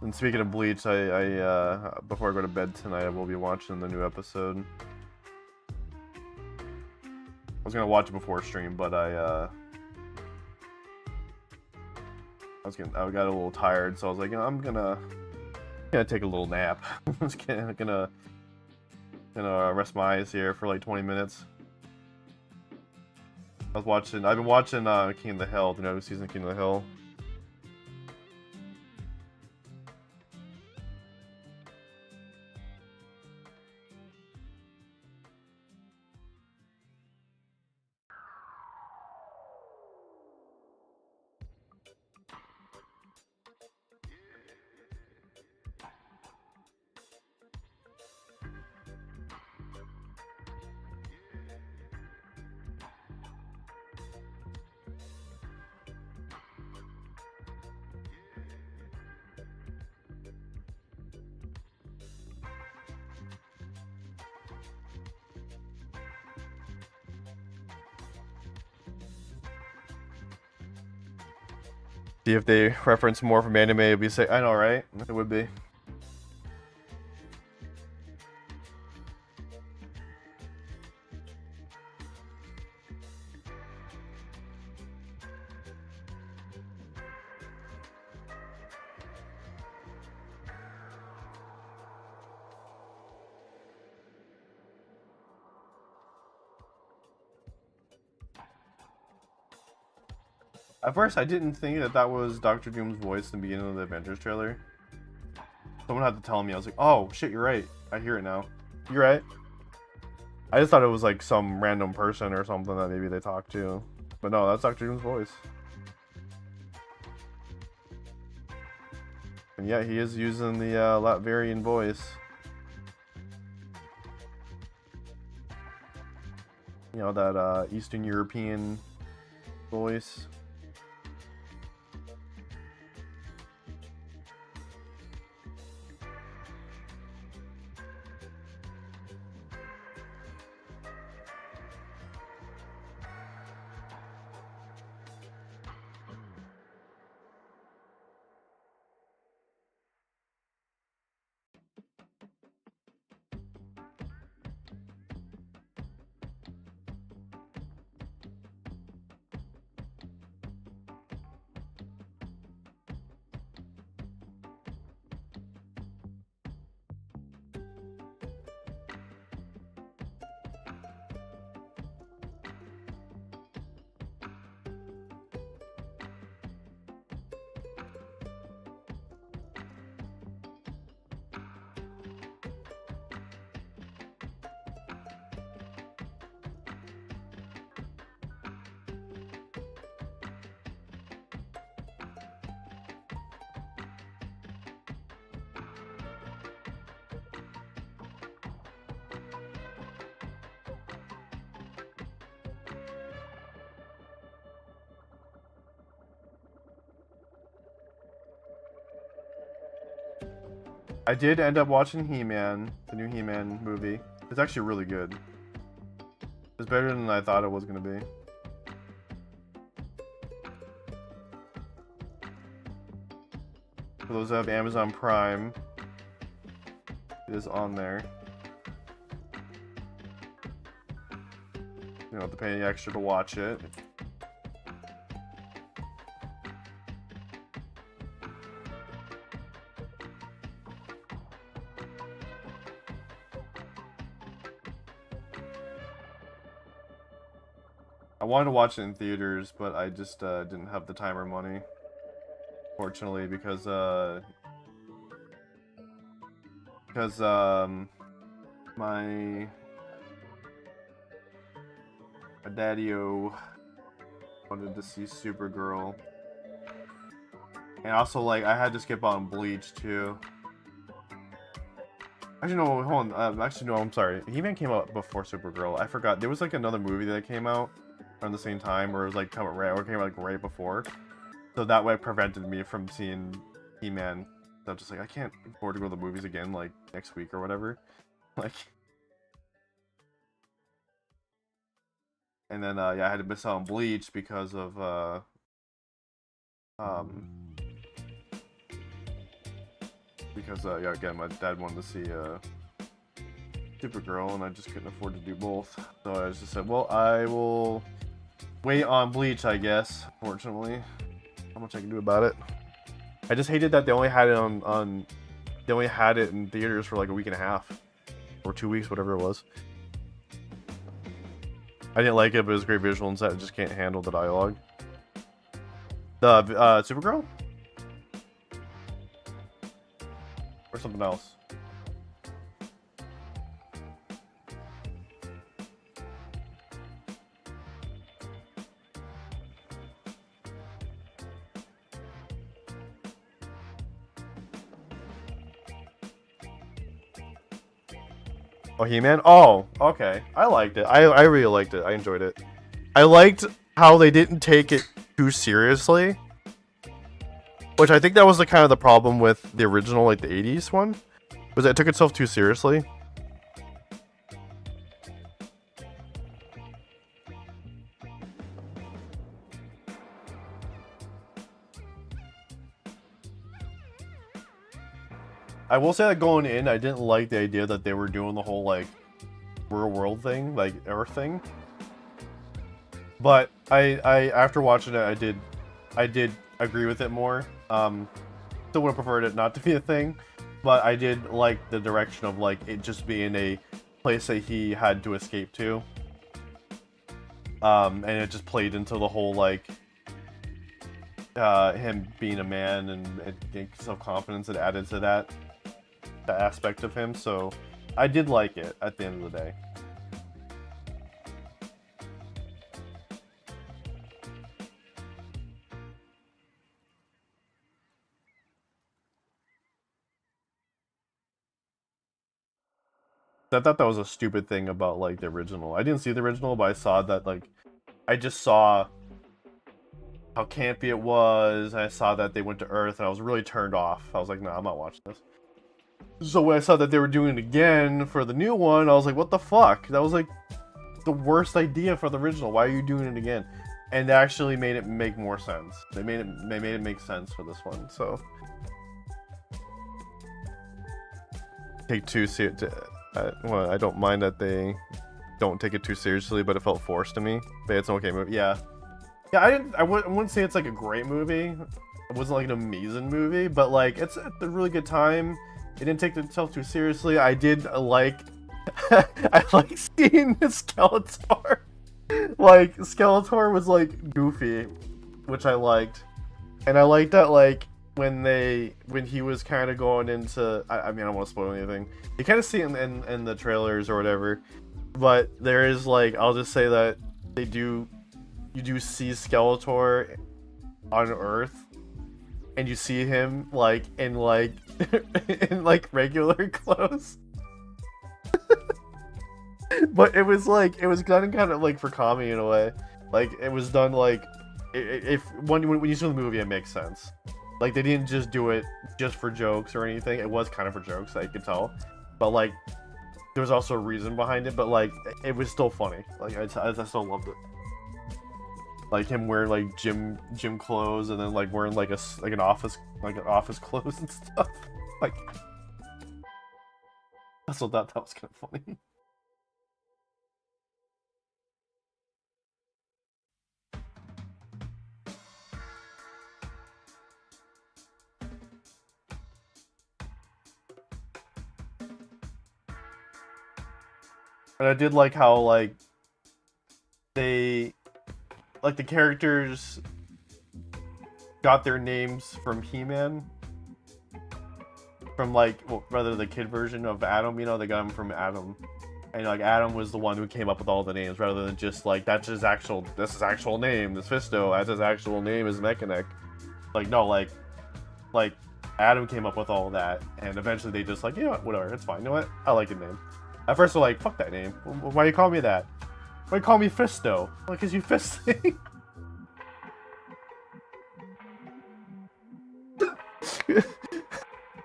S1: And speaking of Bleach, I before I go to bed tonight, I will be watching the new episode. I was gonna watch it before stream, but I got a little tired, so I was like, you know, I'm gonna take a little nap. I'm just gonna rest my eyes here for like 20 minutes. I've been watching King of the Hill, the new season of King of the Hill. See if they reference more from anime, it'd be say, I know, right? It would be. At first, I didn't think that that was Dr. Doom's voice in the beginning of the Avengers trailer. Someone had to tell me. I was like, oh, shit, you're right. I hear it now. You're right. I just thought it was like some random person or something that maybe they talked to. But no, that's Dr. Doom's voice. And yeah, he is using the Latvian voice. You know, that Eastern European voice. I did end up watching He-Man, the new He-Man movie. It's actually really good. It's better than I thought it was going to be. For those that have Amazon Prime, it is on there. You don't have to pay any extra to watch it. I wanted to watch it in theaters, but I just didn't have the time or money, fortunately, because my daddy-o wanted to see Supergirl, and also like I had to skip on Bleach too. Actually, no, hold on. Actually, no, I'm sorry. He-Man came out before Supergirl. I forgot. There was like another movie that came out around the same time, or it was like coming right, or came out like right before. So that way, it prevented me from seeing He-Man. So I'm just like, I can't afford to go to the movies again, like next week or whatever. Like, and then yeah, I had to miss out on Bleach because of yeah, again, my dad wanted to see Supergirl, and I just couldn't afford to do both. So I just said, well, I will wait on Bleach, I guess. Unfortunately, not much I can do about it. I just hated that they only had it they only had it in theaters for like a week and a half or 2 weeks, whatever it was. I didn't like it, but it was great visual, and I just can't handle the dialogue. The Supergirl? Or something else? Oh, He-Man? Oh, okay. I liked it. I really liked it. I enjoyed it. I liked how they didn't take it too seriously. Which I think that was the kind of the problem with the original, like the 80s one. Was that it took itself too seriously. I will say that going in, I didn't like the idea that they were doing the whole like real world thing, like Earth thing. But I after watching it, I did agree with it more. Still would have preferred it not to be a thing, but I did like the direction of like it just being a place that he had to escape to. And it just played into the whole like him being a man and getting self-confidence. It added to that aspect of him, so I did like it at the end of the day. I thought that was a stupid thing about like the original. I didn't see the original, but I saw that like I just saw how campy it was. I saw that they went to Earth, and I was really turned off. I was like, nah, I'm not watching this. So when I saw that they were doing it again for the new one, I was like, what the fuck? That was like the worst idea for the original. Why are you doing it again? And they actually made it make more sense. They made it make sense for this one. So take two well, I don't mind that they don't take it too seriously, but it felt forced to me. But it's an okay movie. Yeah. I wouldn't say it's like a great movie. It wasn't like an amazing movie, but like it's a really good time. It didn't take itself too seriously. I did like I like seeing Skeletor. Like Skeletor was like goofy, which I liked. And I liked that like when he was kind of going into I mean I don't want to spoil anything. You kind of see it in the trailers or whatever. But there is like I'll just say that you do see Skeletor on Earth, and you see him like in like in like regular clothes. But it was done kind of like for comedy in a way. Like it was done like when you see the movie, it makes sense. Like they didn't just do it just for jokes or anything. It was kind of for jokes, I could tell. But like there was also a reason behind it. But like it was still funny. Like I still loved it. Like him wearing like gym clothes and then like wearing like an office clothes and stuff. Like I also thought that was kind of funny. And I did like how like the characters got their names from He-Man. From like, well, rather the kid version of Adam, you know, they got him from Adam. And like Adam was the one who came up with all the names rather than just like that's his actual name, this Fisto, that's his actual name is Mechanic. Like no, like Adam came up with all of that, and eventually they just like, you know what, whatever, it's fine. You know what? I like your name. At first they're like, fuck that name. Why do you call me that? Why do you call me Fisto? Like, cause you fisting.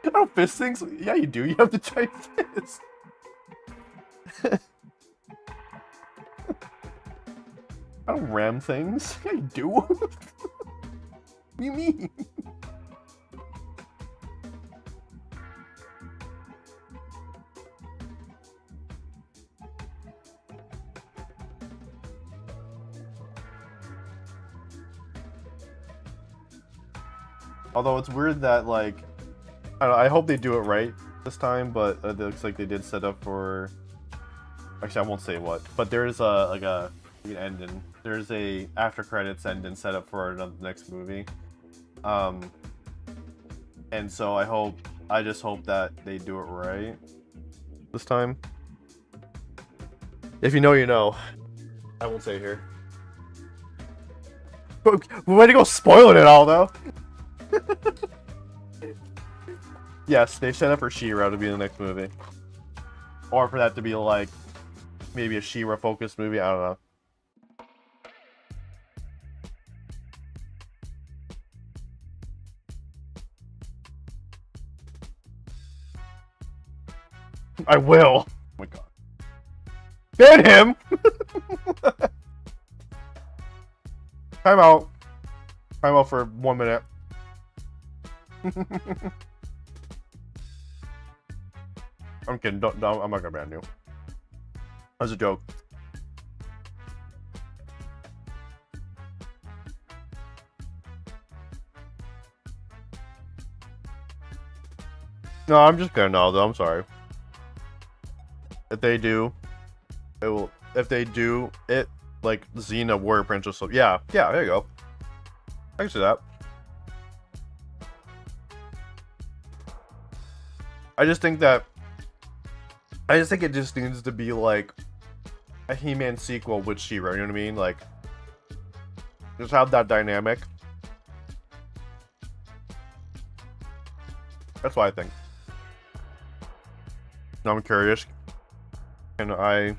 S1: I don't fist things. Yeah, you do. You have to try fist. I don't ram things. Yeah, you do. What do you mean? Although it's weird that like I don't know, I hope they do it right this time, but it looks like they did set up for. Actually, I won't say what, but there is an ending. There's a after credits ending set up for the next movie, and so I just hope that they do it right this time. If you know, you know. I won't say here. Way to go spoiling it all though. Yes, they set up for She-Ra to be in the next movie. Or for that to be like, maybe a She-Ra focused movie, I don't know. I will! Oh my god. Ban him! Time out. Time out for 1 minute. I'm kidding. Don't, I'm not gonna ban you. That's a joke. No, I'm just kidding. No, though. I'm sorry. If they do, it will. If they do it, like Xena Warrior Princess. So yeah, there you go. I can see that. I just think it just needs to be like a He-Man sequel with She-Ra, you know what I mean? Like, just have that dynamic. That's what I think. Now I'm curious. Can I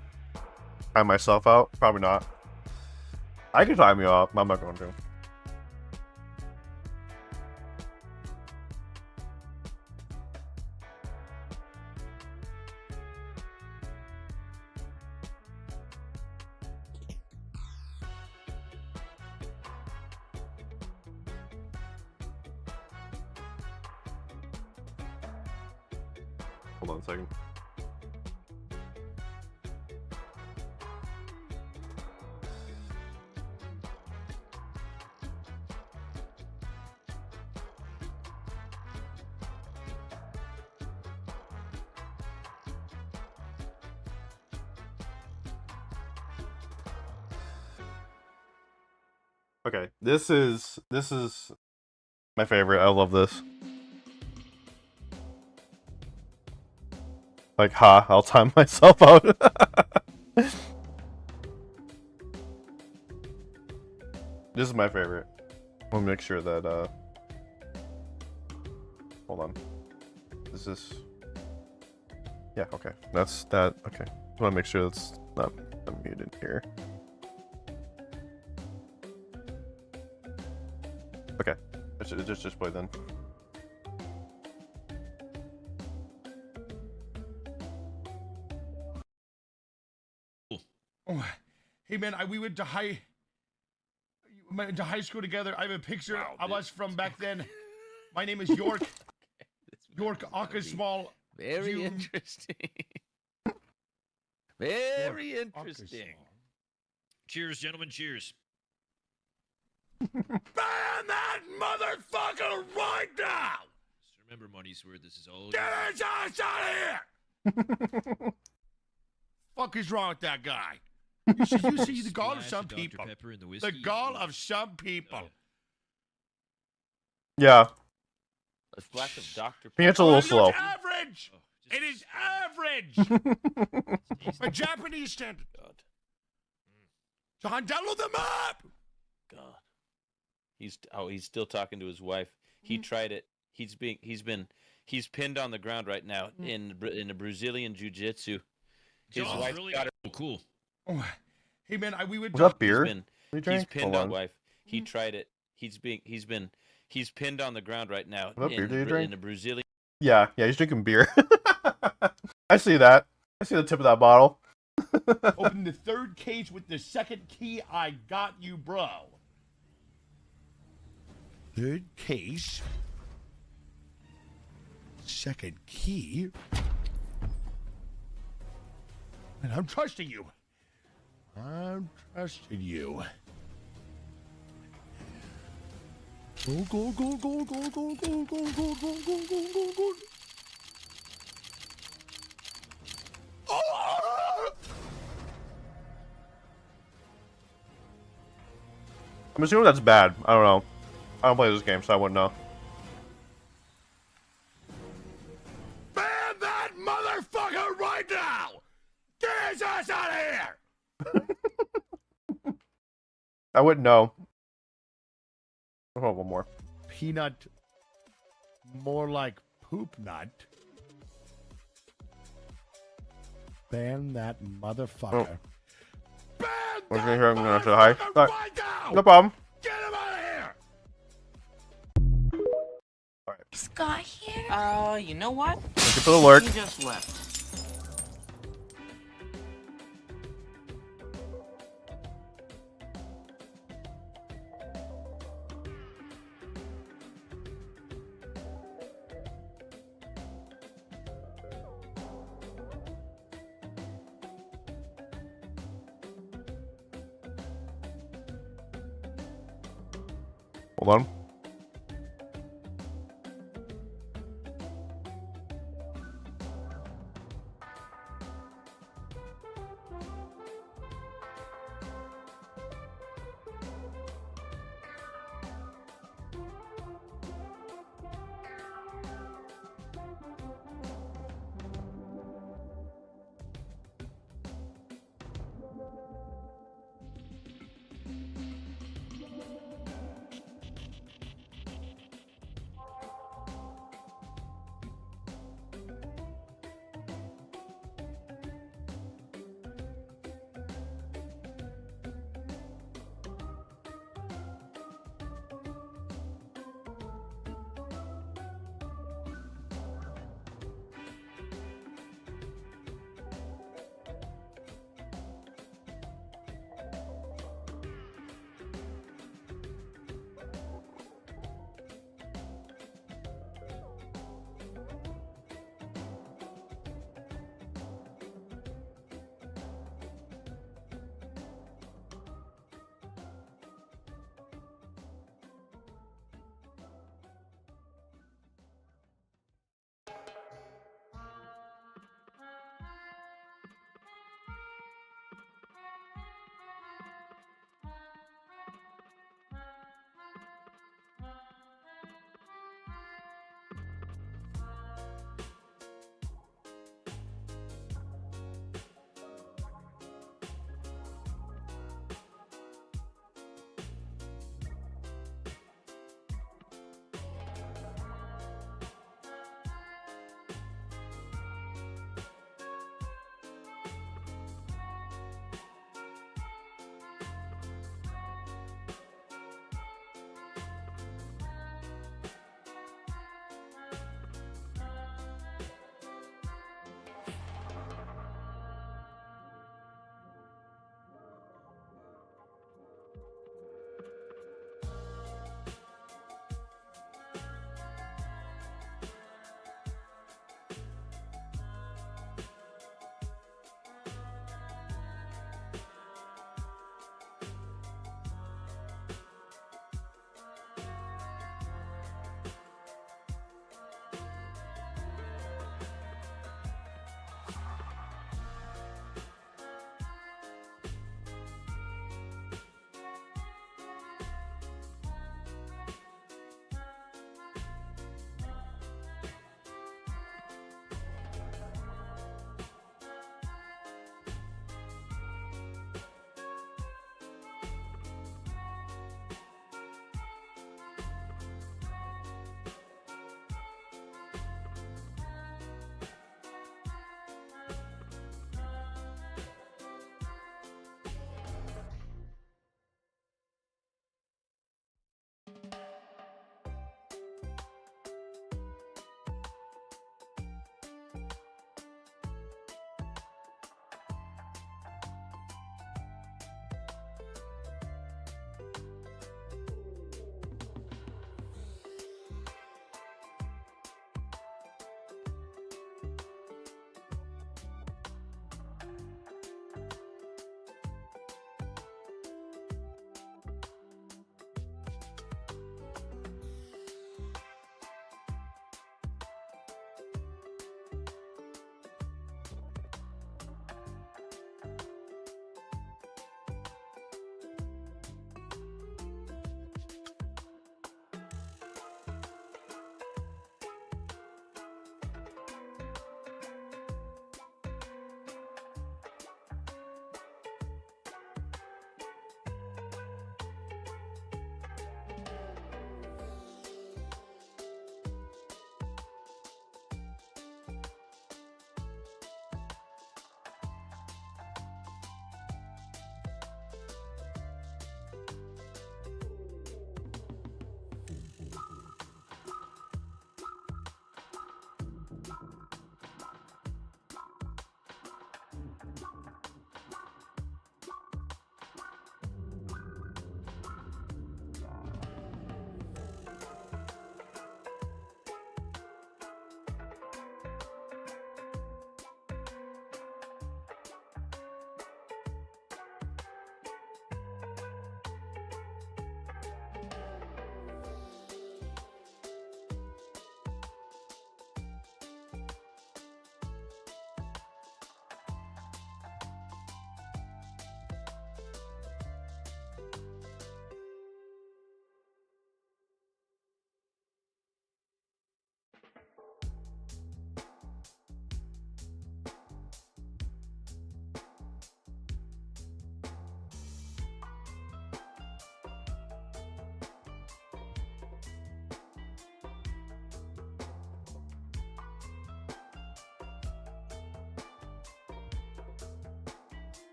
S1: time myself out? Probably not. I can time you out, but I'm not going to. Hold on a second. Okay, this is my favorite. I love this. Like, I'll time myself out. This is my favorite. I'll make sure that, hold on. Is this... Yeah, okay. That's that. Okay. I want to make sure that's not muted here. Okay. Just play then.
S6: Oh, hey man, we went to high school together. I have a picture of us from back then. My name is York. York Small.
S7: Very interesting. Very interesting.
S8: Cheers, gentlemen. Cheers.
S6: Ban that motherfucker right now!
S8: Just remember, money's worth. This is all.
S6: Get his ass out of here! Fuck is wrong with that guy? You see the gall of some people. The gall of some people.
S1: Yeah.
S7: A splash of Dr.
S1: I think it's a little slow.
S6: Average! It is average! A Japanese standard.
S7: God.
S6: John, download them up!
S7: God. He's still talking to his wife. He tried it. He's pinned on the ground right now in the Brazilian jiu-jitsu. His wife
S8: really
S7: got her.
S8: cool.
S6: Oh, hey man, we would.
S1: Was that beer?
S7: He's pinned on wife. He tried it. He's pinned on the ground right now in the Brazilian.
S1: Yeah, he's drinking beer. I see that. I see the tip of that bottle.
S6: Open the third case with the second key. I got you, bro. Third case. Second key. And I'm trusting you. I'm trusting you. Go, go, go, go, go, go, go, go, go, go, go, go, go, go.
S1: I'm assuming that's bad. I don't know. I don't play this game, so I wouldn't know.
S6: Ban that motherfucker right now! Get his ass out of here!
S1: I wouldn't know. Oh, one more.
S6: Peanut. More like poop nut. Ban that motherfucker.
S1: Oh.
S6: Ban
S1: I'm
S6: that
S1: gonna say hi.
S6: motherfucker right now!
S1: No problem.
S6: Get him out of here!
S3: Scott here?
S4: You know what?
S1: Thank you for the lurk.
S4: He just left.
S1: Hold on.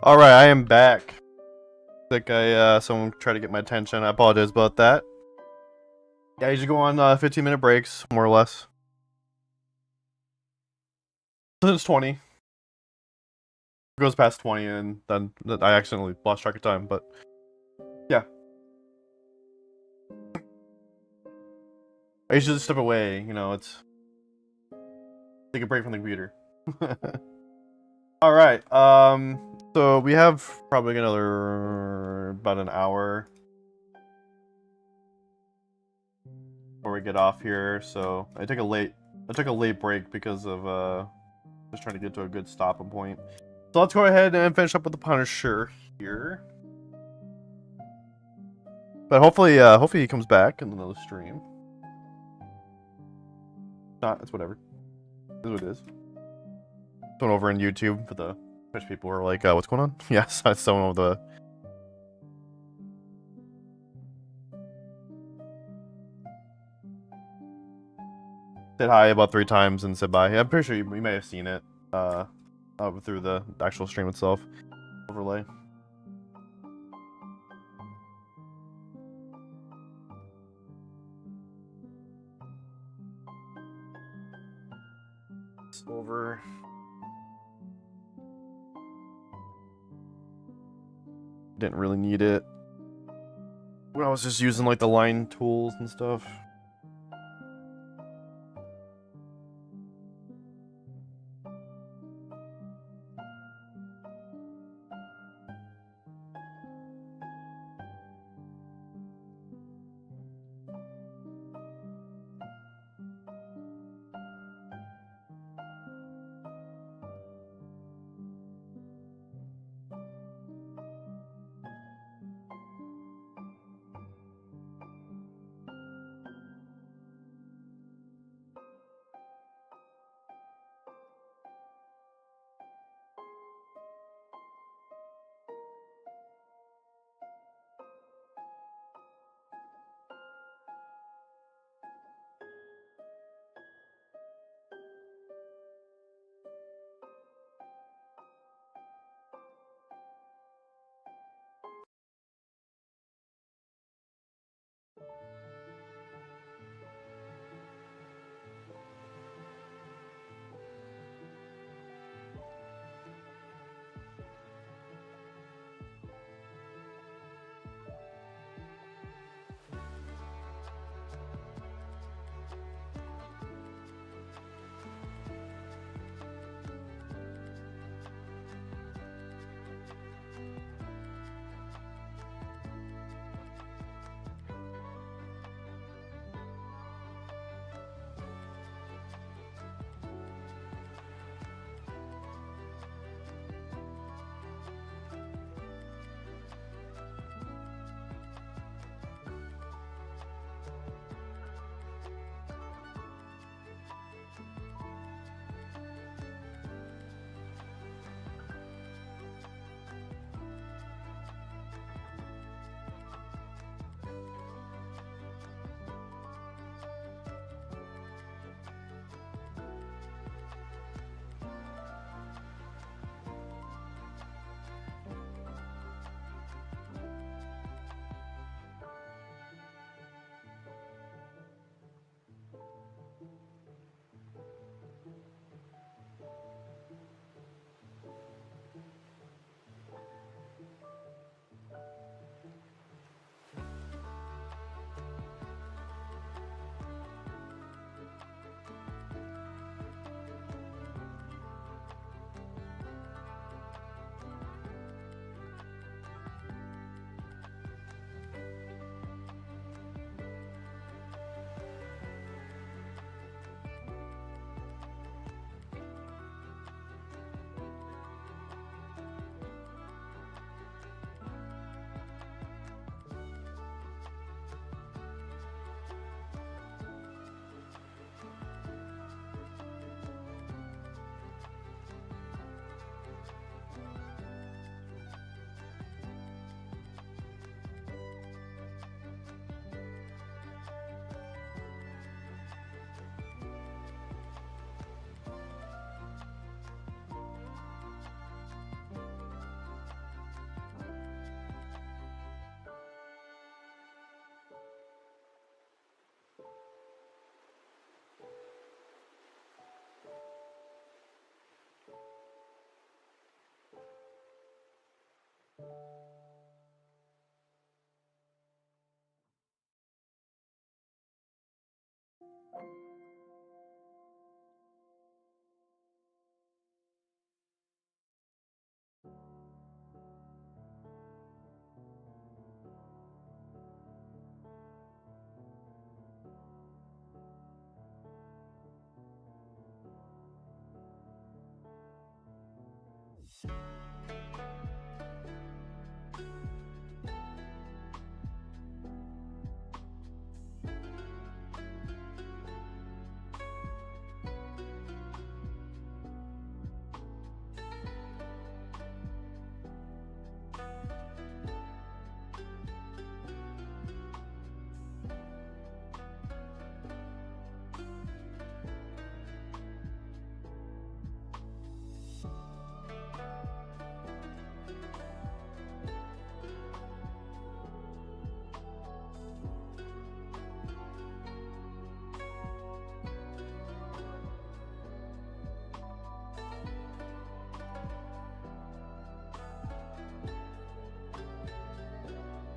S1: All right, I am back. I think someone tried to get my attention. I apologize about that. Yeah, you should go on 15-minute breaks, more or less. It's 20. It goes past 20, and then I accidentally lost track of time. But yeah, I usually just step away. You know, it's take a break from the computer. All right. So we have probably another about an hour before we get off here. So I took a late break because of just trying to get to a good stopping point. So let's go ahead and finish up with the Punisher here. But hopefully he comes back in another stream. Not, it's whatever. It is what it is. Someone over on YouTube for the Twitch people who are like, what's going on? Yes, I someone with the said hi about 3 times and said bye. Yeah, I'm pretty sure you may have seen it through the actual stream itself overlay. It's over. Didn't really need it when I was just using like the line tools and stuff.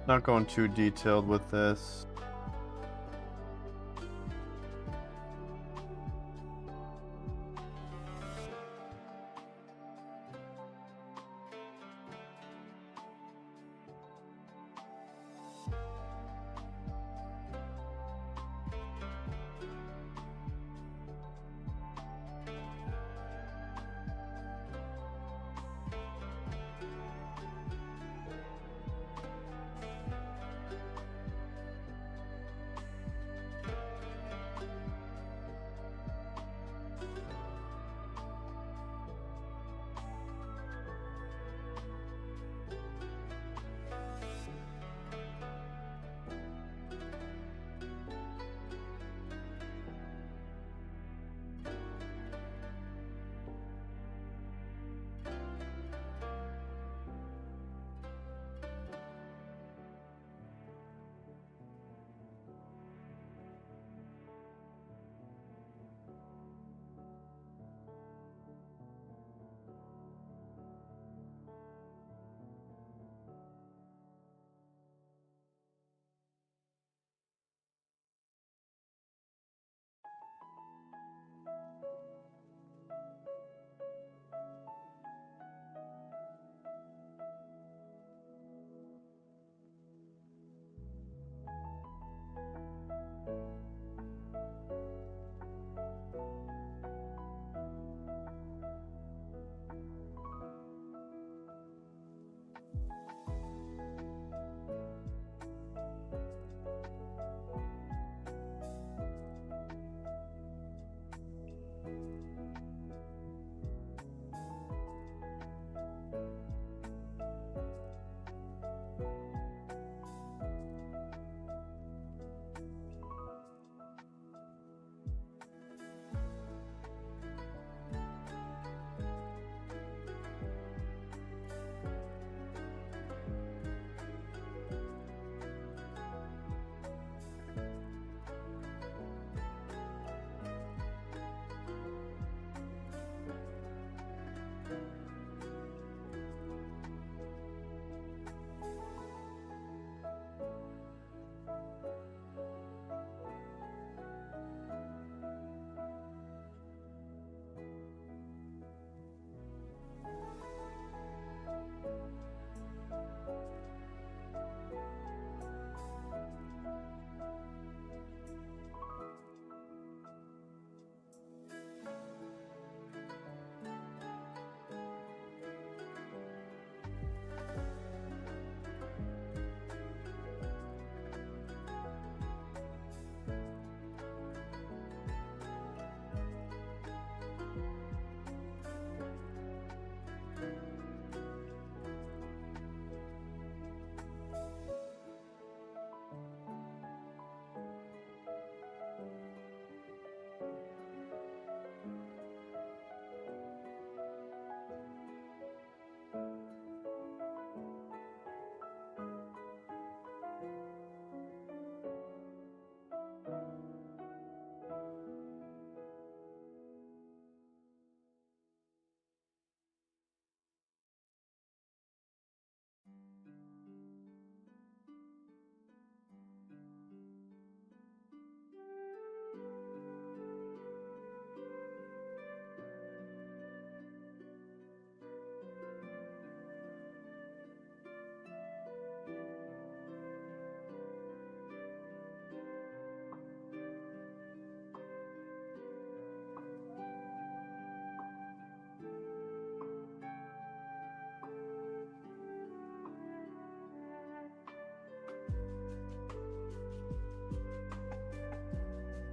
S1: Not going too detailed with this.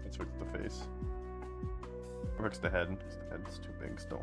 S1: Let's fix the face. Or fix the head, because the head's too big still.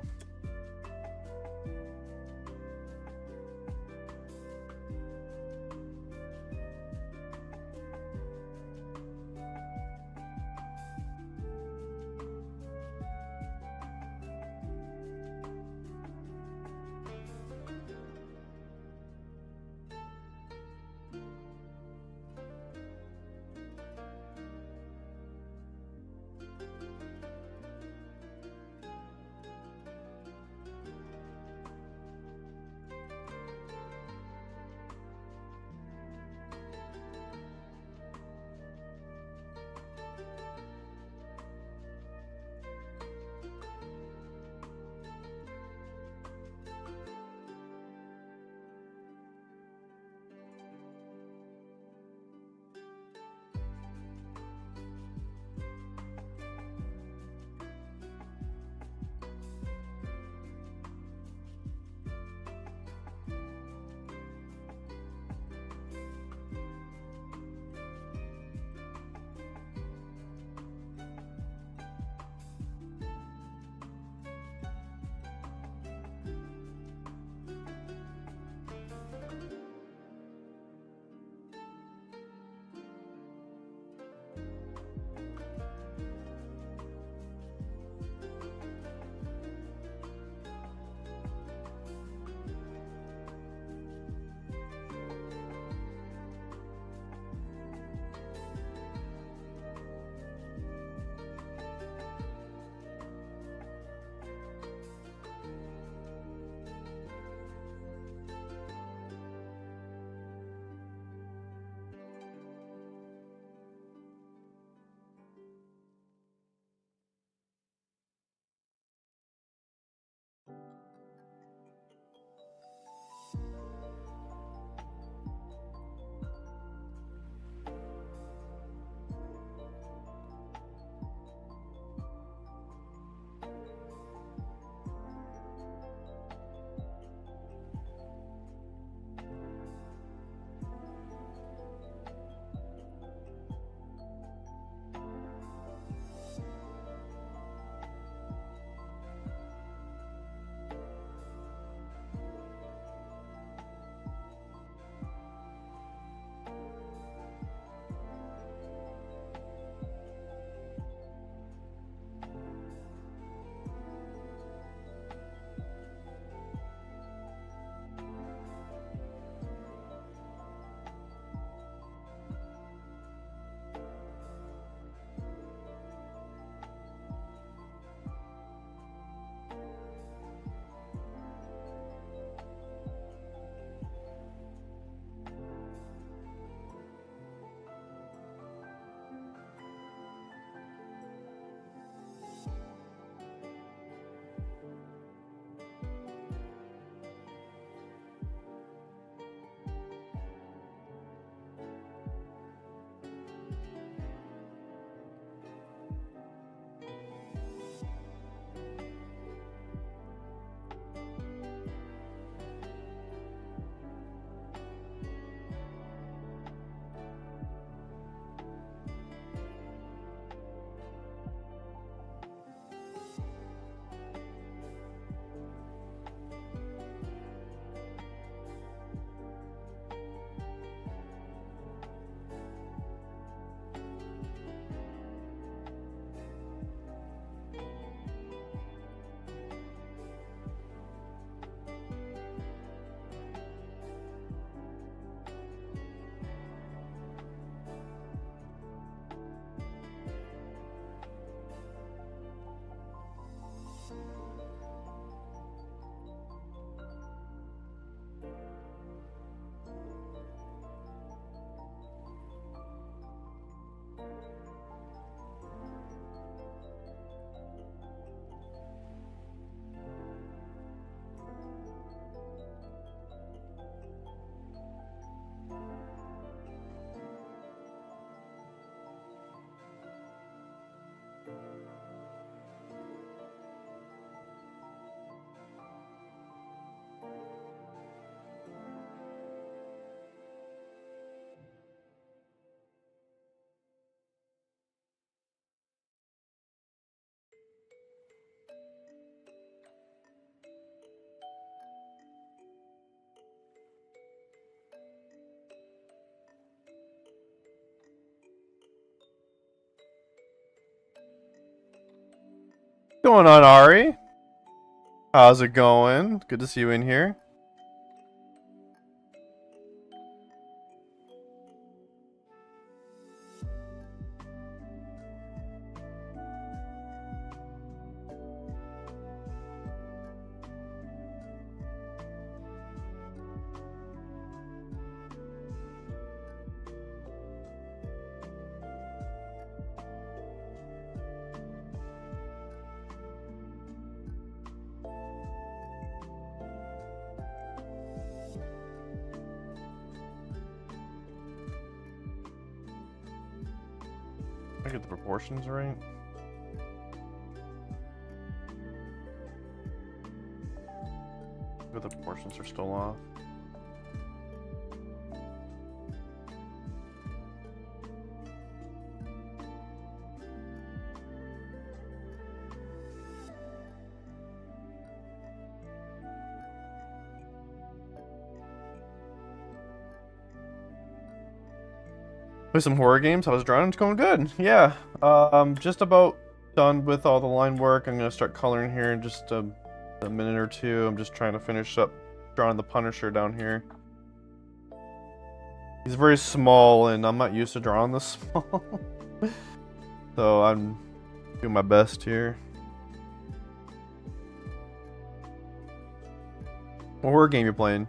S1: Going on, Ari? How's it going? Good to see you in here. I get the proportions right. But the proportions are still off. Play some horror games. How's drawing? It's going good. Yeah. Just about done with all the line work. I'm gonna start coloring here in just a minute or two. I'm just trying to finish up drawing the Punisher down here. He's very small, and I'm not used to drawing this small. So I'm doing my best here. What horror game you playing?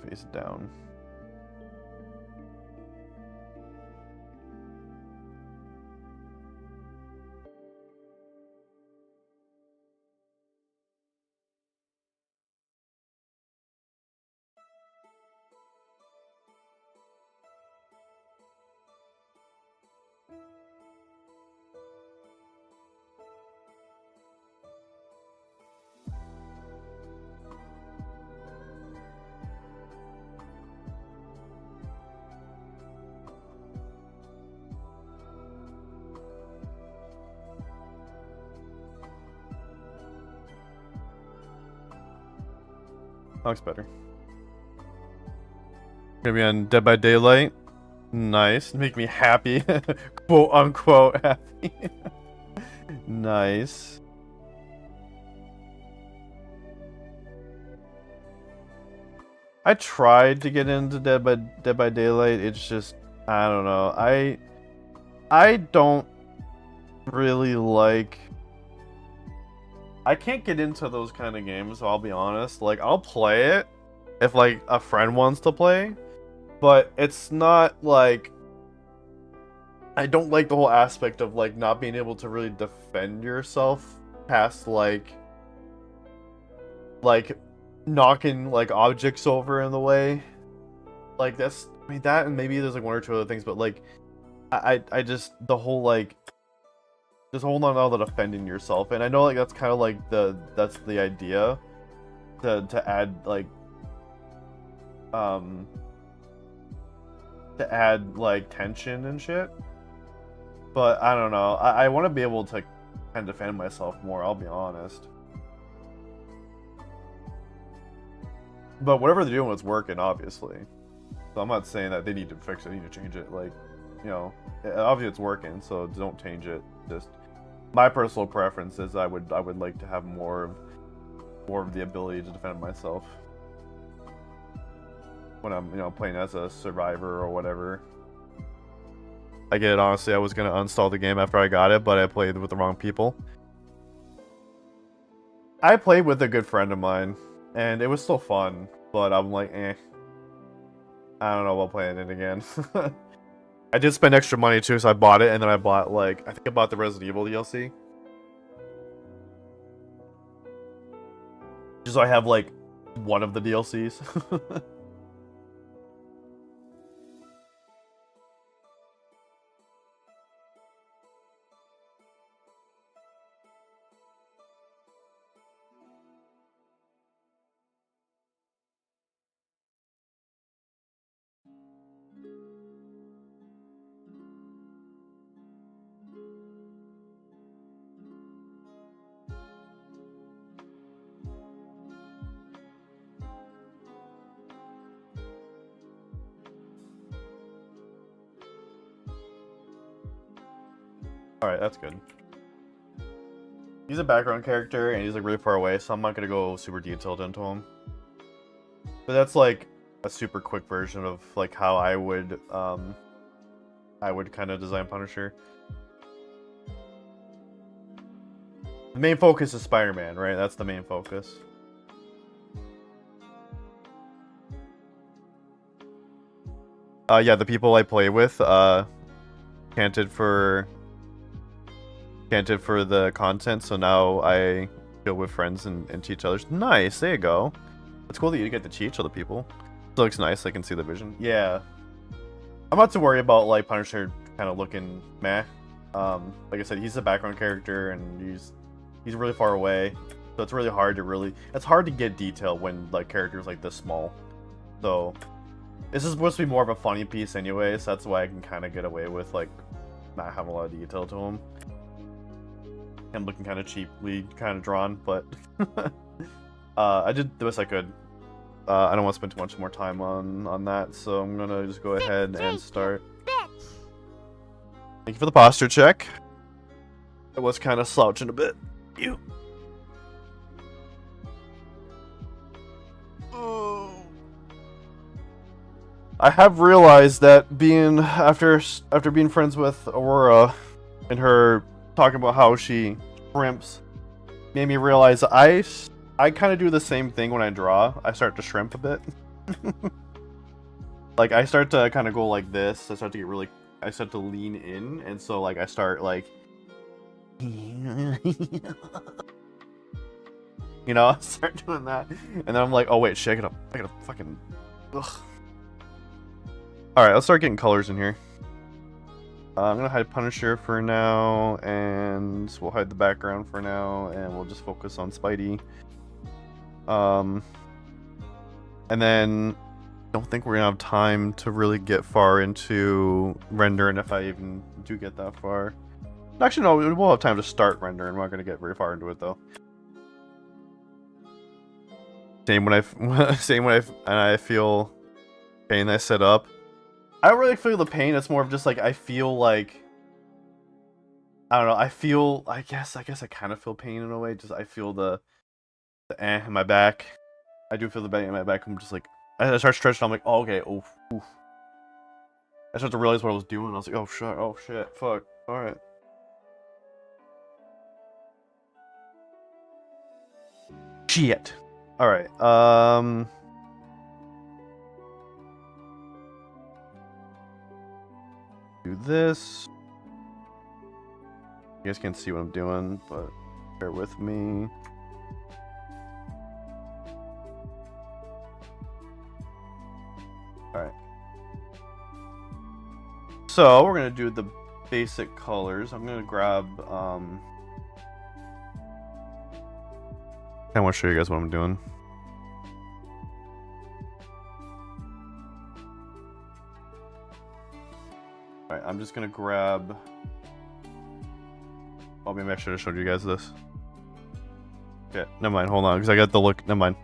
S1: Face down. Looks better. Gonna be on Dead by Daylight. Nice. Make me happy. Quote unquote happy. Nice. I tried to get into Dead by Daylight. It's just, I don't know. I don't really like. I can't get into those kind of games, I'll be honest. Like, I'll play it if, like, a friend wants to play, but it's not, like... I don't like the whole aspect of, like, not being able to really defend yourself past, like, knocking, like, objects over in the way. Like, that's... I mean, that and maybe there's, like, one or two other things, but, like, I just... The whole, like... Just hold on all the defending yourself, and I know like that's kind of like that's the idea to add like tension and shit. But I don't know. I want to be able to kind of defend myself more. I'll be honest. But whatever they're doing, it's working, obviously. So I'm not saying that they need to fix it, they need to change it. Like, you know, obviously it's working, so don't change it. Just my personal preference is I would like to have more of the ability to defend myself when I'm, you know, playing as a survivor or whatever. I get it, honestly. I was gonna uninstall the game after I got it, but I played with the wrong people. I played with a good friend of mine, and it was still fun, but I'm like, I don't know about playing it again. I did spend extra money too, so I bought it, and then I bought, like, I think I bought the Resident Evil DLC. Just so I have, like, one of the DLCs. Alright, that's good. He's a background character, and he's like really far away, so I'm not gonna go super detailed into him. But that's like a super quick version of like how I would kind of design Punisher. The main focus is Spider-Man, right? That's the main focus. Yeah, the people I play with, canted for the content, so now I go with friends and teach others. Nice, there you go. It's cool that you get to teach other people. It looks nice, I can see the vision. Yeah. I'm not too worried about like Punisher kind of looking meh. Like I said, he's a background character and he's really far away. So it's really hard to it's hard to get detail when like characters like this small. So this is supposed to be more of a funny piece anyway, so that's why I can kind of get away with like not having a lot of detail to him. Him looking kind of cheaply kind of drawn, but I did the best I could. I don't want to spend too much more time on that, so I'm gonna just go ahead and start. Thank you for the posture check. I was kind of slouching a bit. You. I have realized that after being friends with Aurora and her talking about how she shrimps made me realize I kind of do the same thing when I draw. I start to shrimp a bit. Like I start to kind of go like this. I start to lean in, and so like I start like you know, I start doing that, and then I'm like, oh wait, shit, I gotta fucking ugh. Alright, let's start getting colors in here. I'm gonna hide Punisher for now, and we'll hide the background for now, and we'll just focus on Spidey. And then don't think we're gonna have time to really get far into rendering if I even do get that far. Actually, no, we'll have time to start rendering. We're not gonna get very far into it though. Same when I feel pain I set up. I don't really feel the pain. It's more of just like I feel like I don't know. I guess I kind of feel pain in a way. Just I feel the in my back. I do feel the pain in my back. I'm just like I start stretching. I'm like, oh, okay, oof. I start to realize what I was doing. I was like, oh shit, fuck. All right. Shit. All right. Do this. You guys can't see what I'm doing, but bear with me. Alright. So, we're gonna do the basic colors. I'm gonna grab, I want to show you guys what I'm doing. Alright, I'm just gonna grab... Oh, maybe I should have showed you guys this. Okay, never mind, hold on, because I got the look. Never mind.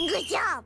S3: Good job!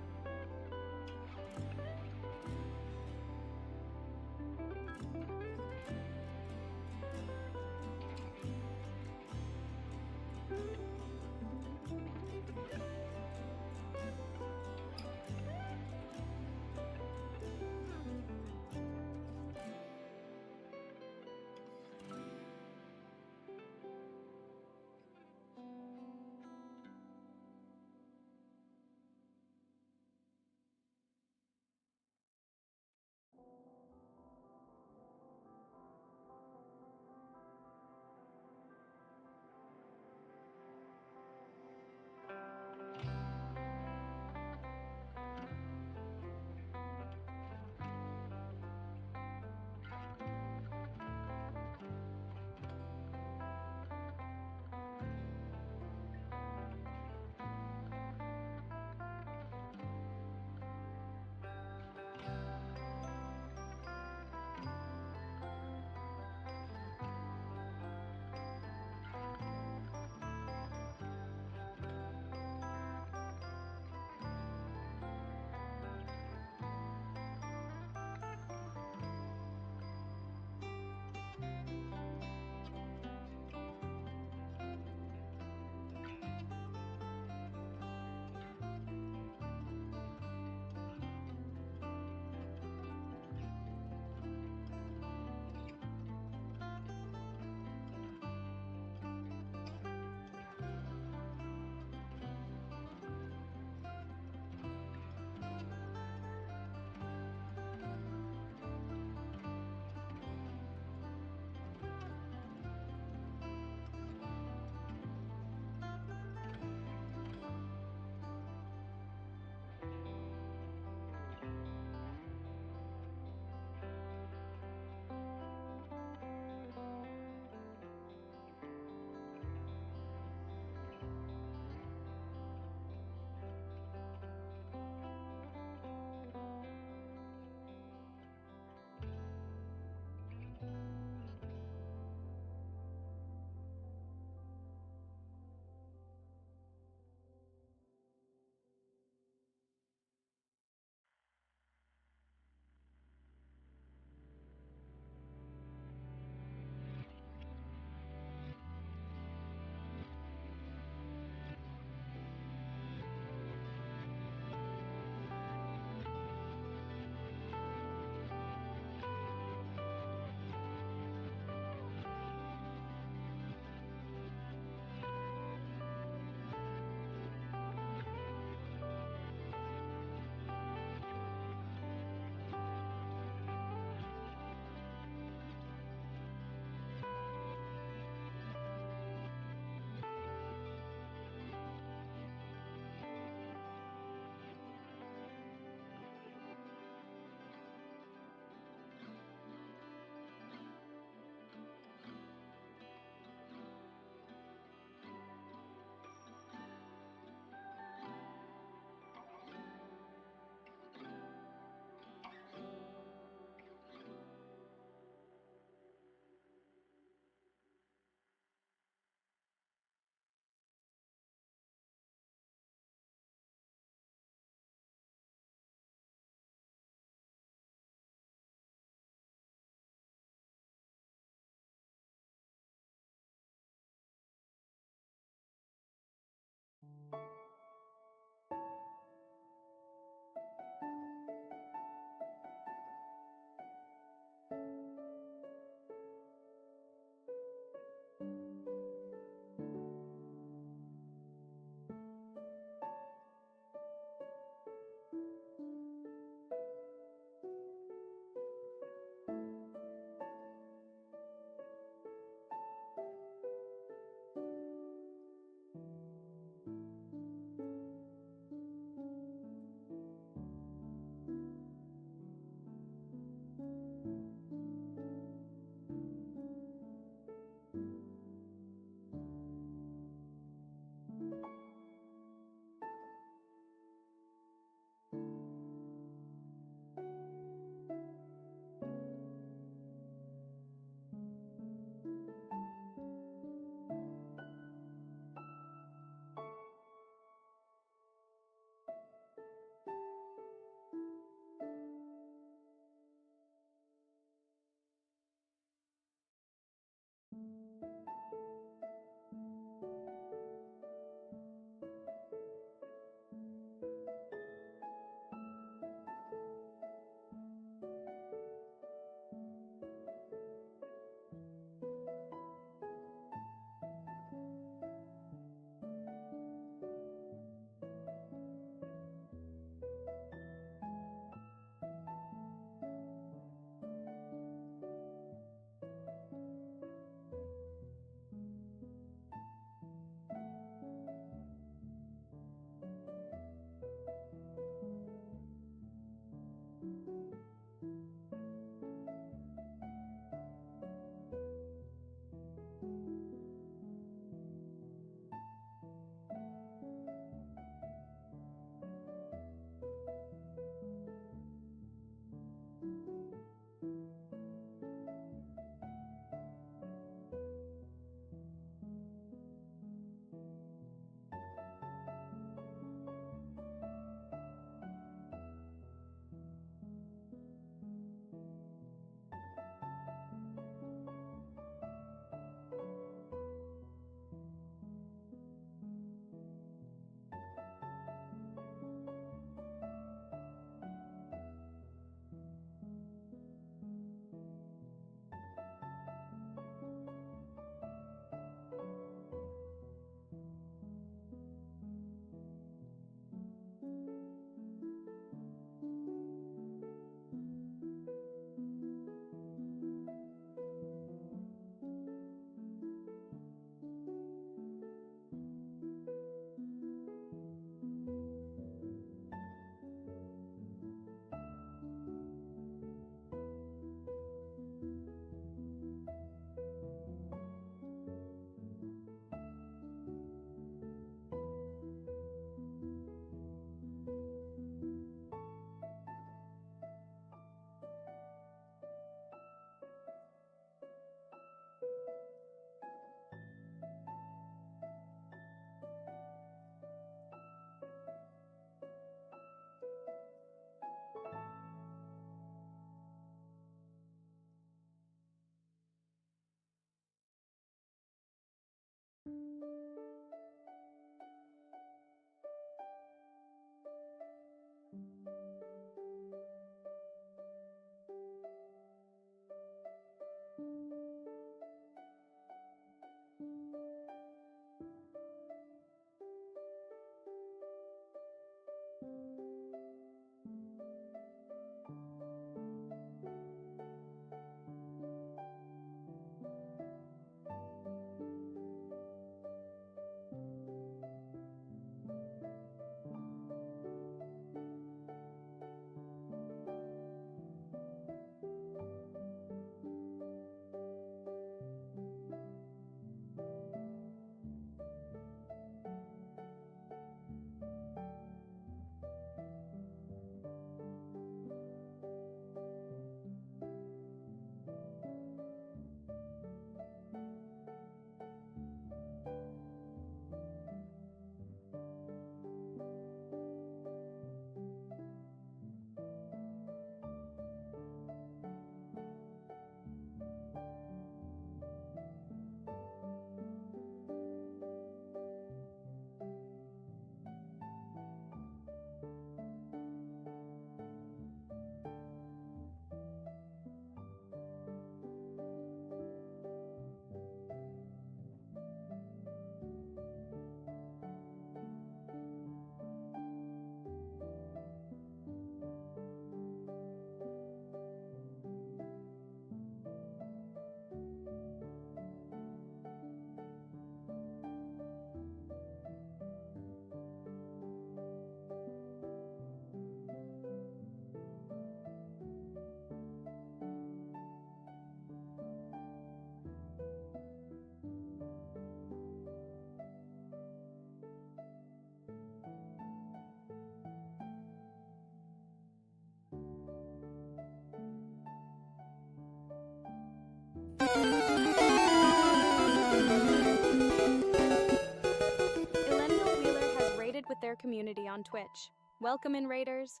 S5: community on Twitch. Welcome in, Raiders.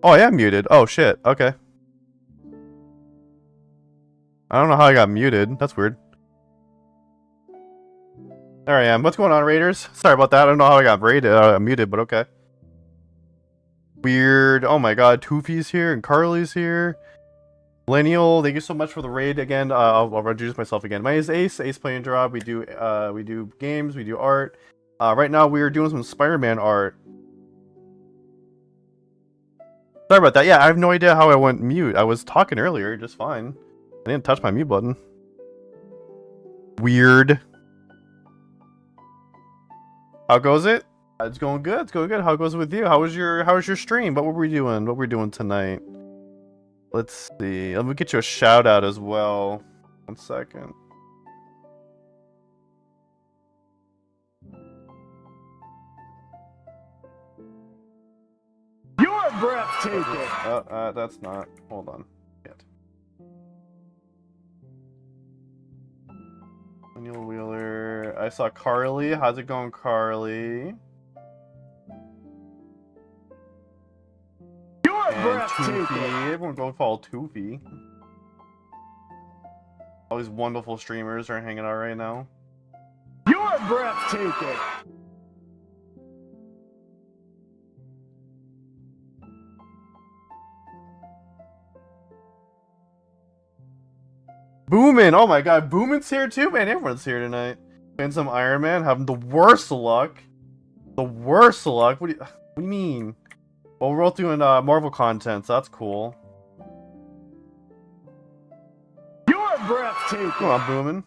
S1: Oh, I am muted. Oh, shit. Okay. I don't know how I got muted. That's weird. There I am. What's going on, Raiders? Sorry about that. I don't know how I got muted, but okay. Weird. Oh my god. Kofi's here and Carly's here. Millennial, thank you so much for the raid again. I'll introduce myself again. My name is Ace. Ace Playing Job. We do games. We do art. Right now we are doing some Spider-Man art. Sorry about that. Yeah, I have no idea how I went mute. I was talking earlier, just fine. I didn't touch my mute button. Weird. How goes it? It's going good. It's going good. How goes it with you? How was your stream? What were we doing? What were we doing tonight? Let's see. Let me get you a shout out as well. 1 second.
S2: You're breathtaking.
S1: That's not. Hold on. Yet. Daniel Wheeler. I saw Carly. How's it going, Carly?
S2: You're
S1: And
S2: breathtaking.
S1: Toofy. Everyone go follow Toofy. All these wonderful streamers are hanging out right now.
S2: You're breathtaking.
S1: Boomin! Oh my god, Boomin's here too? Man, everyone's here tonight. And some Iron Man having the worst of luck. The worst of luck? What do you mean? Well, we're both doing Marvel content, so that's cool.
S2: You're breathtaking.
S1: Come on, Boomin.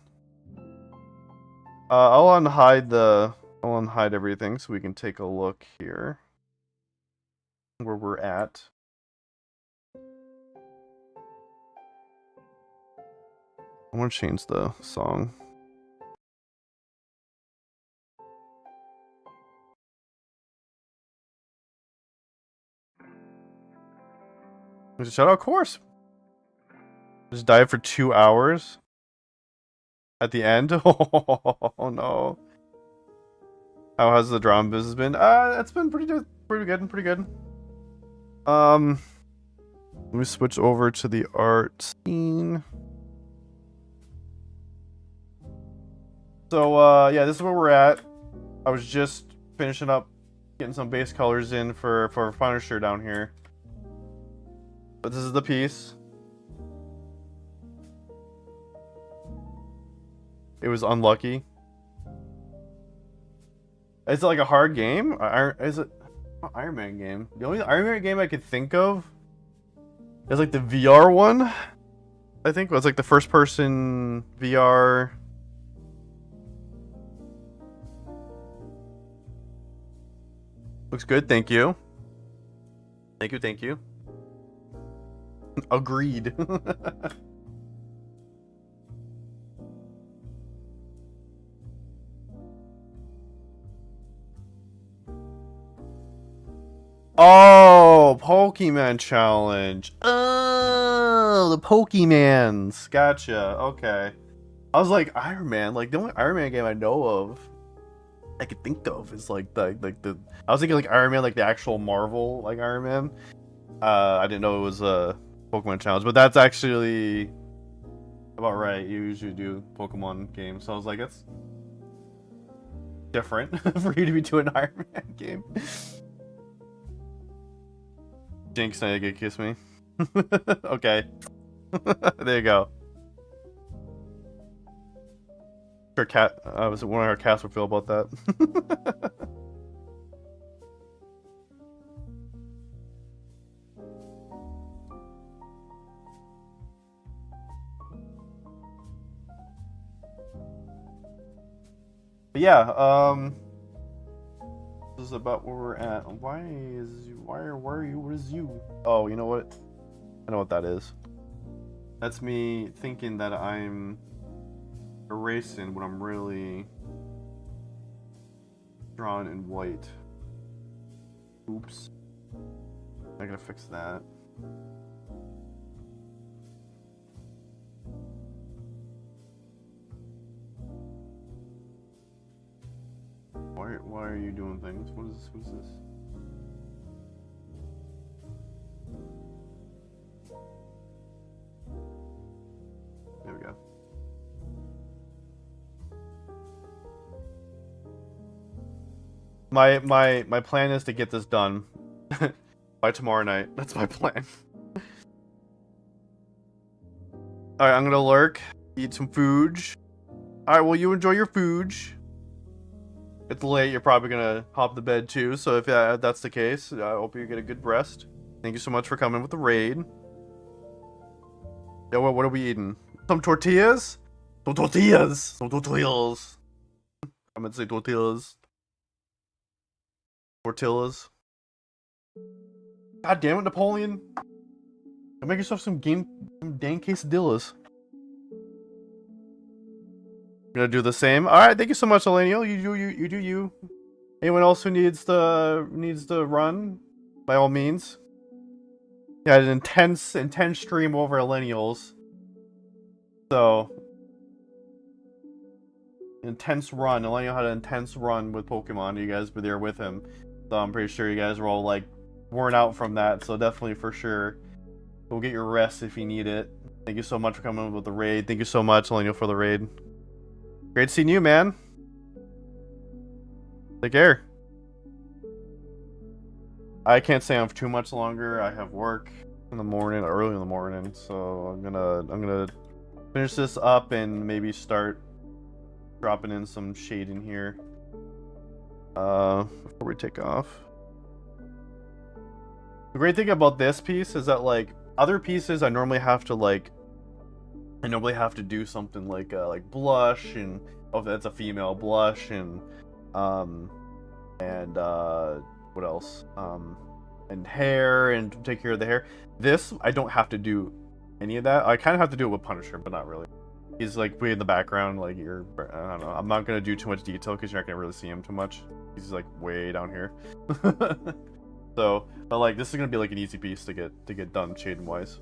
S1: I'll unhide everything so we can take a look here. Where we're at. I want to change the song. There's a shout out, of course. Just dive for 2 hours. At the end? Oh no. How has the drama business been? It's been pretty good. Let me switch over to the art scene. So, yeah, this is where we're at. I was just finishing up getting some base colors in for Punisher down here. But this is the piece. It was unlucky. Is it like a hard game? Is it an Iron Man game? The only Iron Man game I could think of is like the VR one. I think it was like the first person VR. Looks good, thank you. Thank you. Agreed. Oh, Pokemon challenge. Oh, the Pokemans. Gotcha. Okay. I was like, Iron Man. Like, the only Iron Man game I know of, I could think of is like the. I was thinking like Iron Man, like the actual Marvel, like Iron Man. I didn't know it was a Pokemon challenge, but that's actually about right. You usually do Pokemon games, so I was like, that's different for you to be doing an Iron Man game. Jinx, now you get kiss me. Okay. There you go. Her cat. I was wondering how our cats would feel about that. But yeah, this is about where we're at. Why are you? What is you? Oh, you know what? I know what that is. That's me thinking that I'm erasing when I'm really drawn in white. Oops. I gotta fix that. Why are you doing things? What is this? There we go. My plan is to get this done by tomorrow night. That's my plan. Alright, I'm gonna lurk, eat some food. Alright, well, you enjoy your food. It's late, you're probably gonna hop to bed too, so if that's the case, I hope you get a good rest. Thank you so much for coming with the raid. Yo, what are we eating? Some tortillas? Some tortillas! Some tortillas! I meant to say tortillas. Tortillas. God damn it, Napoleon! Go make yourself some dang quesadillas. Gonna do the same. All right, thank you so much, Elenial. You do you. Anyone else who needs to run, by all means. Yeah, an intense stream over Elenials. So intense run. Elenial had an intense run with Pokemon. You guys were there with him, so I'm pretty sure you guys were all like worn out from that. So definitely for sure, go get your rest if you need it. Thank you so much for coming with the raid. Thank you so much, Elenial, for the raid. Great seeing you, man. Take care. I can't stay on for too much longer. I have work in the morning, early in the morning, so I'm gonna finish this up and maybe start dropping in some shade in here before we take off. The great thing about this piece is that, like, other pieces I normally have to do something like blush, and oh, that's a female blush, and what else, and hair, and take care of the hair. This I don't have to do any of that. I kind of have to do it with Punisher, but not really. He's like way in the background, like I don't know. I'm not gonna do too much detail because you're not gonna really see him too much. He's like way down here. So, but like this is gonna be like an easy piece to get done shading wise.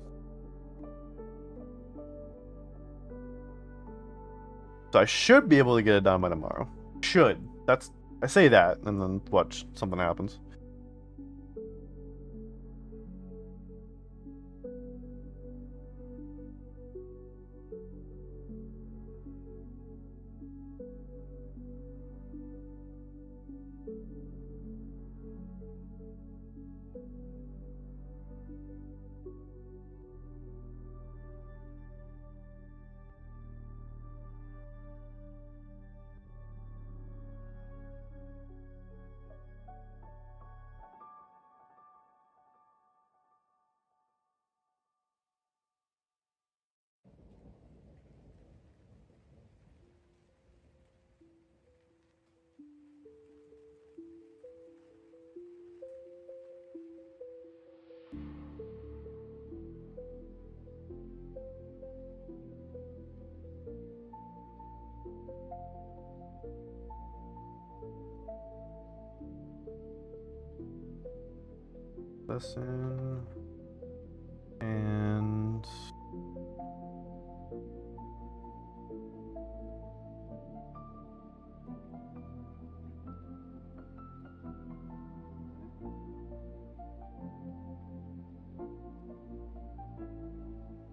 S1: So I should be able to get it done by tomorrow. Should. I say that, and then watch something happens. Listen and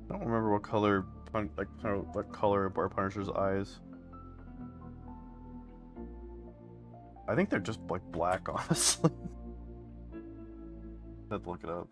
S1: I don't remember what color what color are Punisher's eyes. I think they're just like black, honestly. I have to look it up.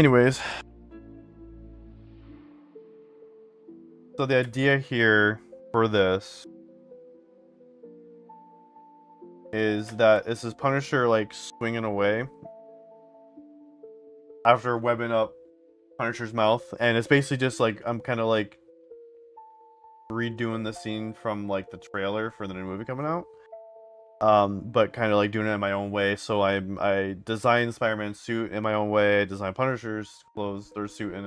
S1: anyways, so the idea here for this is that this is Punisher like swinging away after webbing up Punisher's mouth, and it's basically just like I'm kind of like redoing the scene from like the trailer for the new movie coming out, but kind of like doing it in my own way. So I designed Spider-Man's suit in my own way. I designed Punisher's clothes, their suit in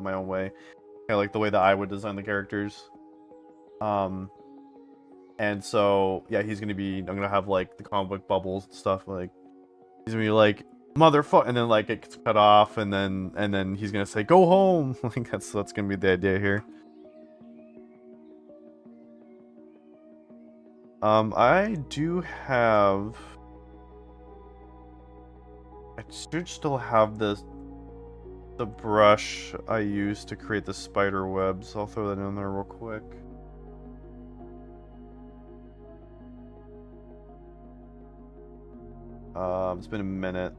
S1: my own way, kind of like the way that I would design the characters. And so yeah, I'm gonna have like the comic book bubbles and stuff. Like he's gonna be like motherfucker, and then like it gets cut off, and then he's gonna say go home. Like that's gonna be the idea here. I should still have the brush I used to create the spider webs. I'll throw that in there real quick. It's been a minute.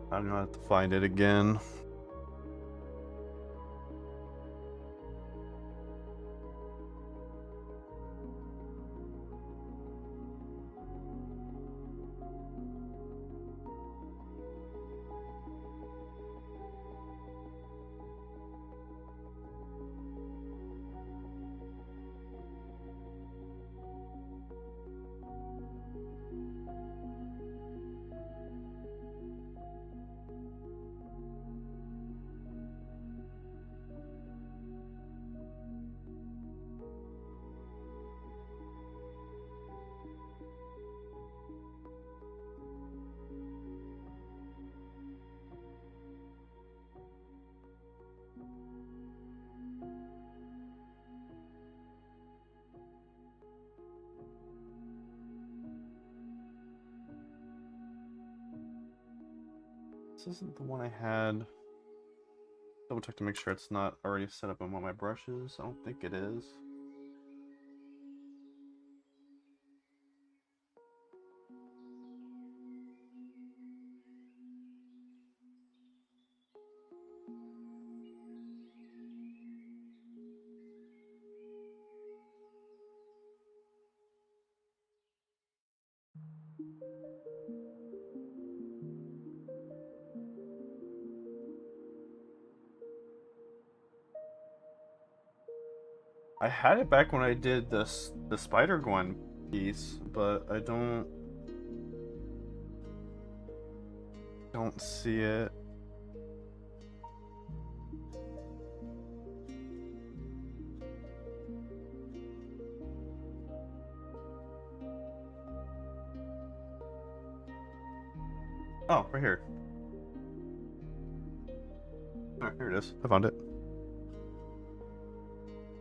S1: I'm gonna have to find it again. This isn't the one I had. Double check to make sure it's not already set up on one of my brushes. I don't think it is. I had it back when I did the Spider-Gwen piece, but I don't see it. Oh, right here. Oh, here it is. I found it.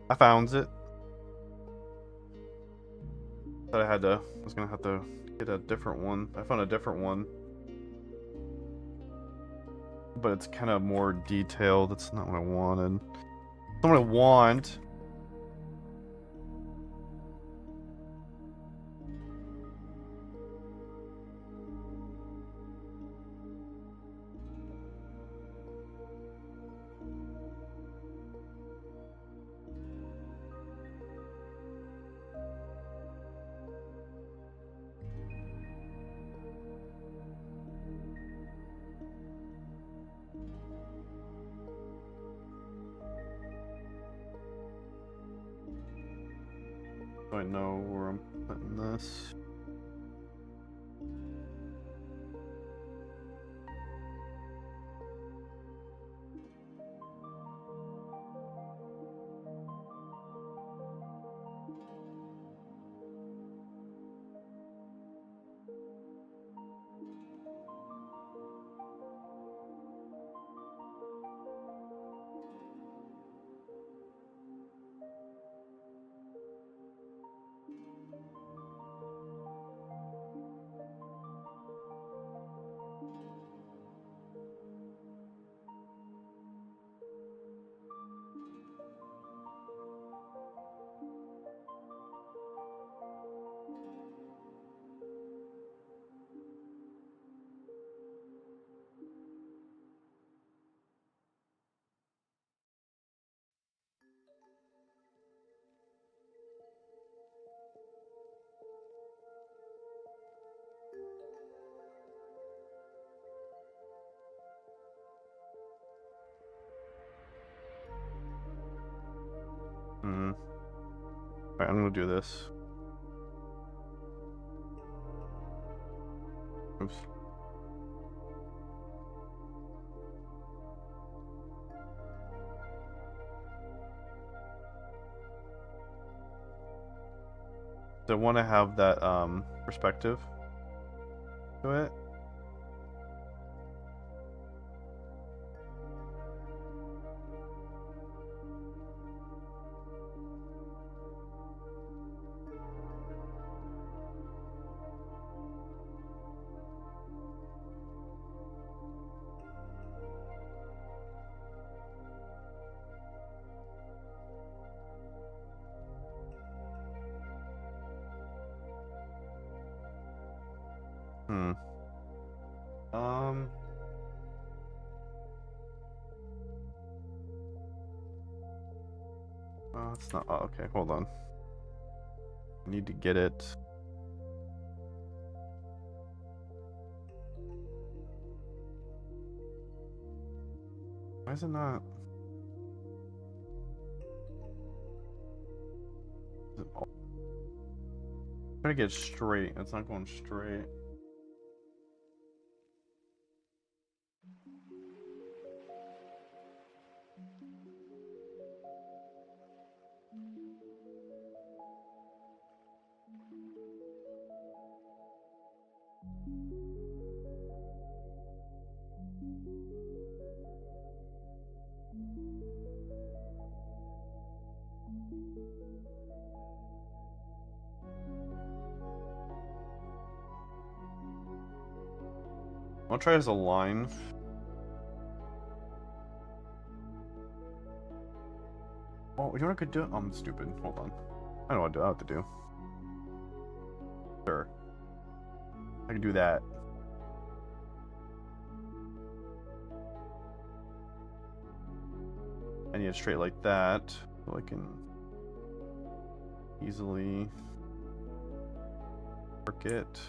S1: I found it. Thought I was gonna have to get a different one. I found a different one. But it's kind of more detailed. That's not what I wanted. That's not what I want. I know where I'm putting this. Hmm. Alright, I'm gonna do this. Oops. So I want to have that perspective to it. Hmm. Oh, it's not. Oh, okay, hold on. I need to get it. Why is it not? Is it... I'm trying to get it straight. It's not going straight. I'll try as a line. Oh, you know what I could do? I'm stupid. Hold on. I know what I have to do. Sure. I can do that. I need it straight like that, so I can easily work it.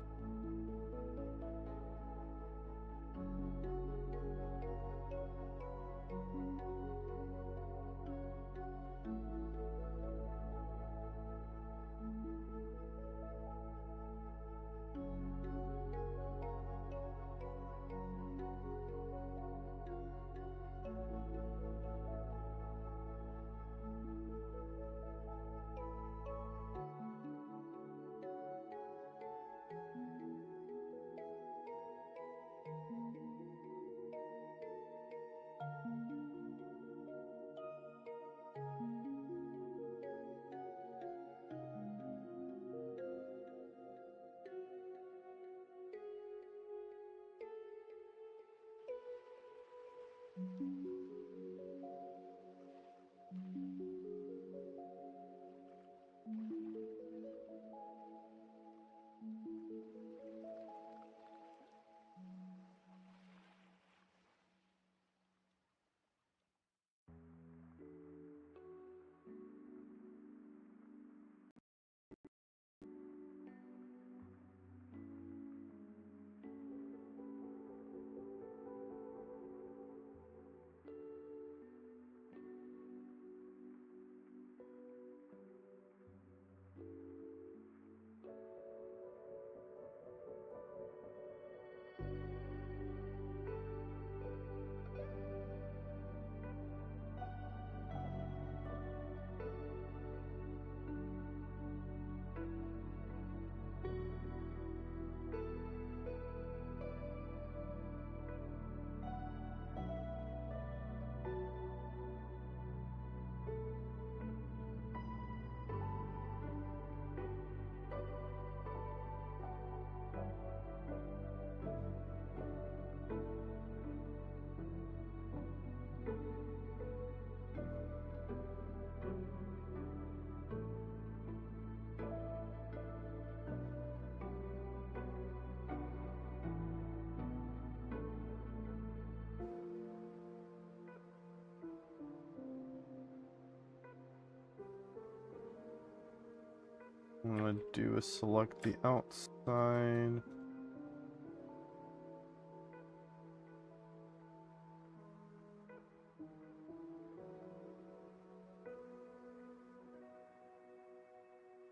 S1: What I'm gonna do is select the outside.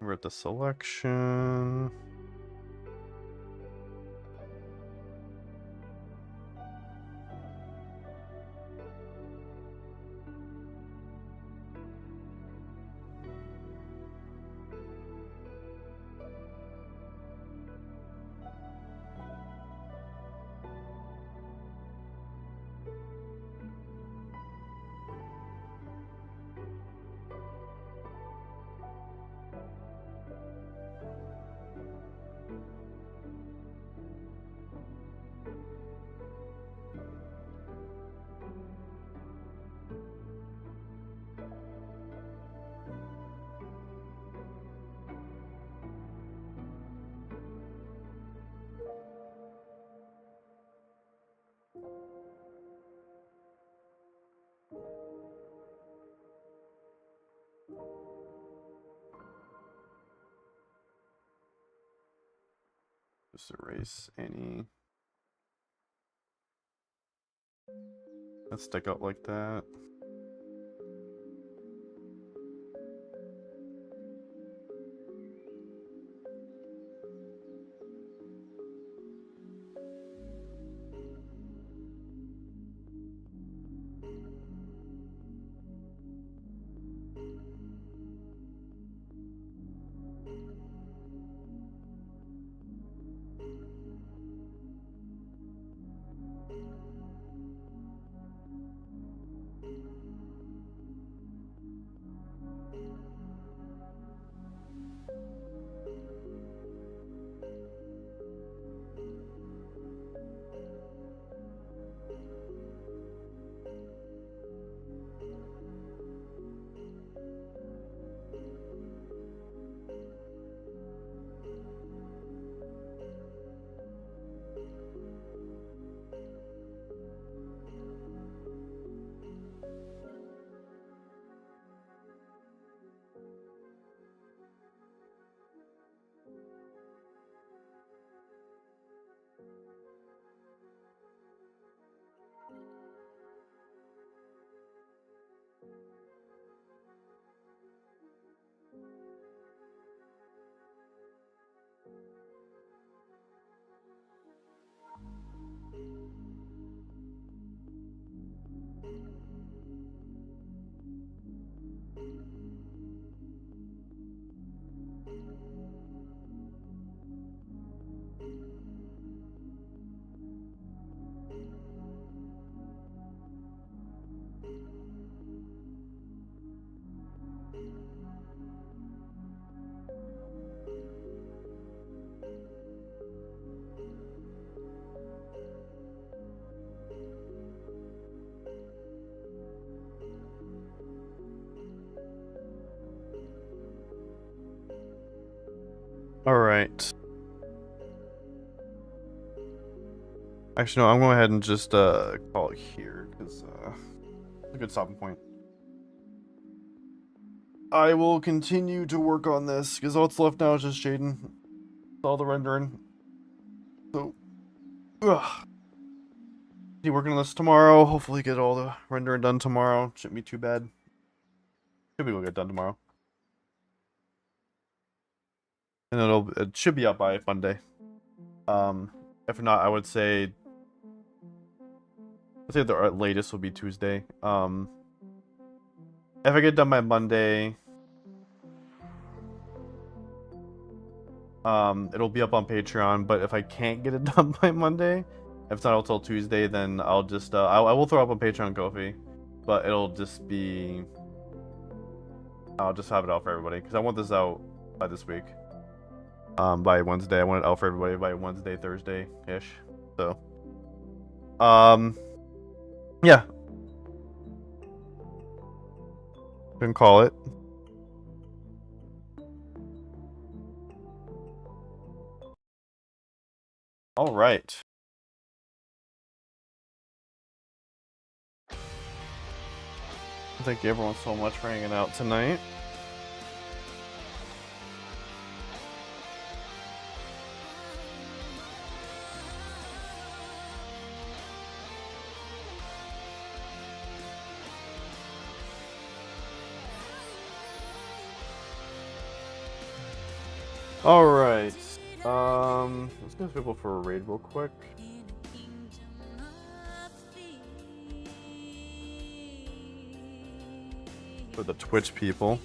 S1: We're at the selection. Just erase any that stick out like that. All right. Actually, no, I'm going ahead and just call it here because it's a good stopping point. I will continue to work on this because all that's left now is just Jaden. All the rendering. So, be working on this tomorrow. Hopefully, get all the rendering done tomorrow. Shouldn't be too bad. Should be able to get done tomorrow. And it should be up by Monday. If not, I would say the latest will be Tuesday. If I get done by Monday, it'll be up on Patreon. But if I can't get it done by Monday, if it's not until Tuesday, then I'll just I will throw up on Patreon Kofi, but it'll just be I'll just have it out for everybody because I want this out by this week. By Wednesday. I want it out for everybody by Wednesday, Thursday-ish. So, yeah. Can call it. All right. Thank you everyone so much for hanging out tonight. Alright. Let's get people for a raid real quick. For the Twitch people.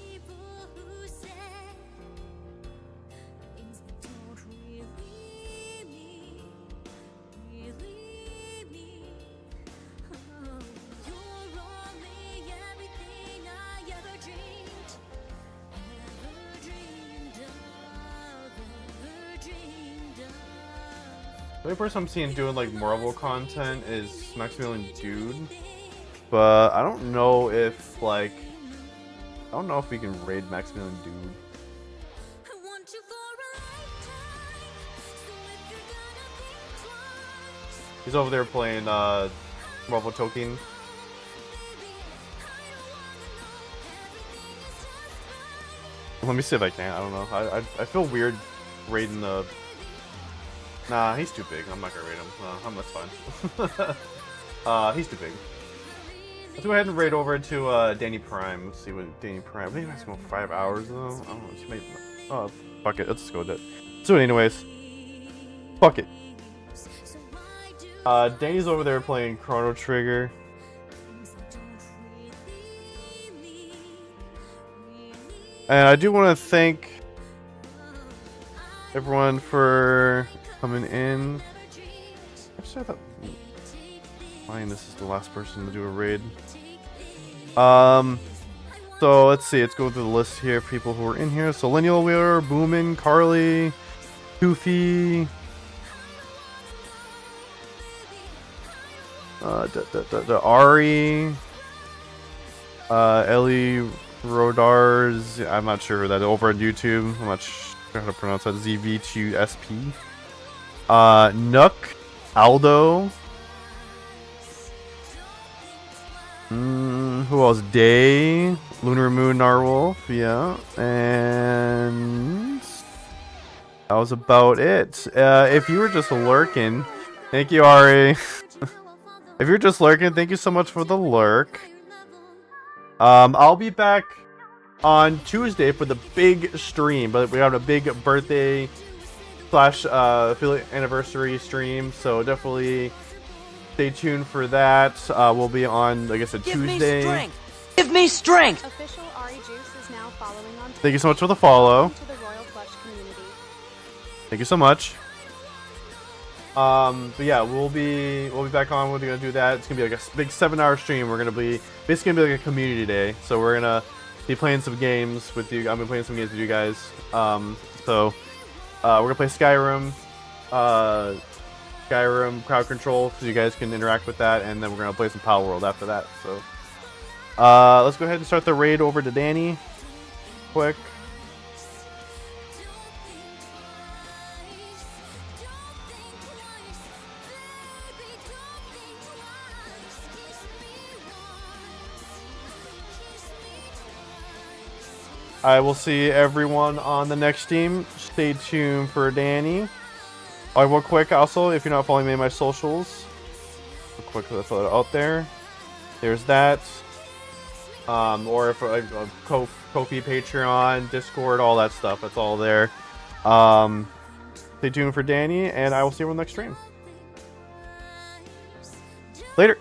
S1: The only person I'm seeing doing like Marvel content is Maximilian Dude, but I don't know if like we can raid Maximilian Dude. He's over there playing Marvel Token. Let me see if I can. I don't know. I feel weird raiding the. Nah, he's too big. I'm not gonna raid him. That's fine. He's too big. Let's go ahead and raid over to Danny Prime. Let's see what Danny Prime. I think that's going 5 hours though. I don't know. She might. Oh, fuck it. Let's just go with it. Let's do it anyways. Fuck it. Danny's over there playing Chrono Trigger. And I do want to thank everyone for coming in. Actually, I thought fine, this is the last person to do a raid. So let's see, let's go through the list here of people who are in here. So Lineal Wheeler, Boomin, Carly, Kofi, Ari, Ellie Rodars, I'm not sure that over on YouTube. I'm not sure how to pronounce that. ZV2SP. Nook, Aldo. Who else? Day, Lunar Moon, Narwolf, yeah, and that was about it. If you were just lurking, thank you, Ari. If you're just lurking, thank you so much for the lurk. I'll be back on Tuesday for the big stream, but we have a big birthday / affiliate anniversary stream, so definitely stay tuned for that. We'll be on, like I said, Tuesday.
S4: Give me strength!
S5: Official Ari Juice is now following on Twitter.
S1: Thank you so much for the follow.
S5: To the Royal Flush community.
S1: Thank you so much. But yeah, we'll be back on. We're gonna do that. It's gonna be like a big 7-hour stream. We're gonna be basically gonna be like a community day. So we're gonna be playing some games with you. I've been playing some games with you guys. So we're gonna play Skyrim, crowd control, so you guys can interact with that, and then we're gonna play some Power World after that. So let's go ahead and start the raid over to Danny, quick. I will see everyone on the next stream. Stay tuned for Danny. Real quick, also, if you're not following me on my socials, real quick, let's throw it out there. There's that. Or if Kofi, Patreon, Discord, all that stuff. It's all there. Stay tuned for Danny, and I will see you on the next stream. Later.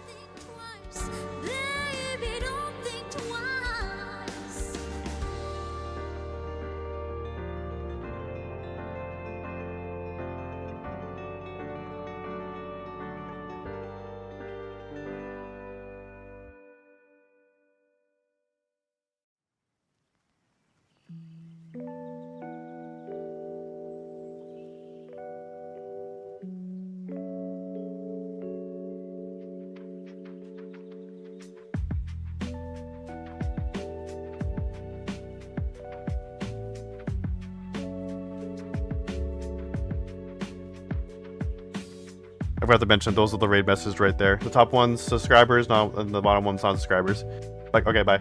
S1: I forgot to mention, those are the raid messages right there. The top one's subscribers, and the bottom one's non-subscribers. Like, okay, bye.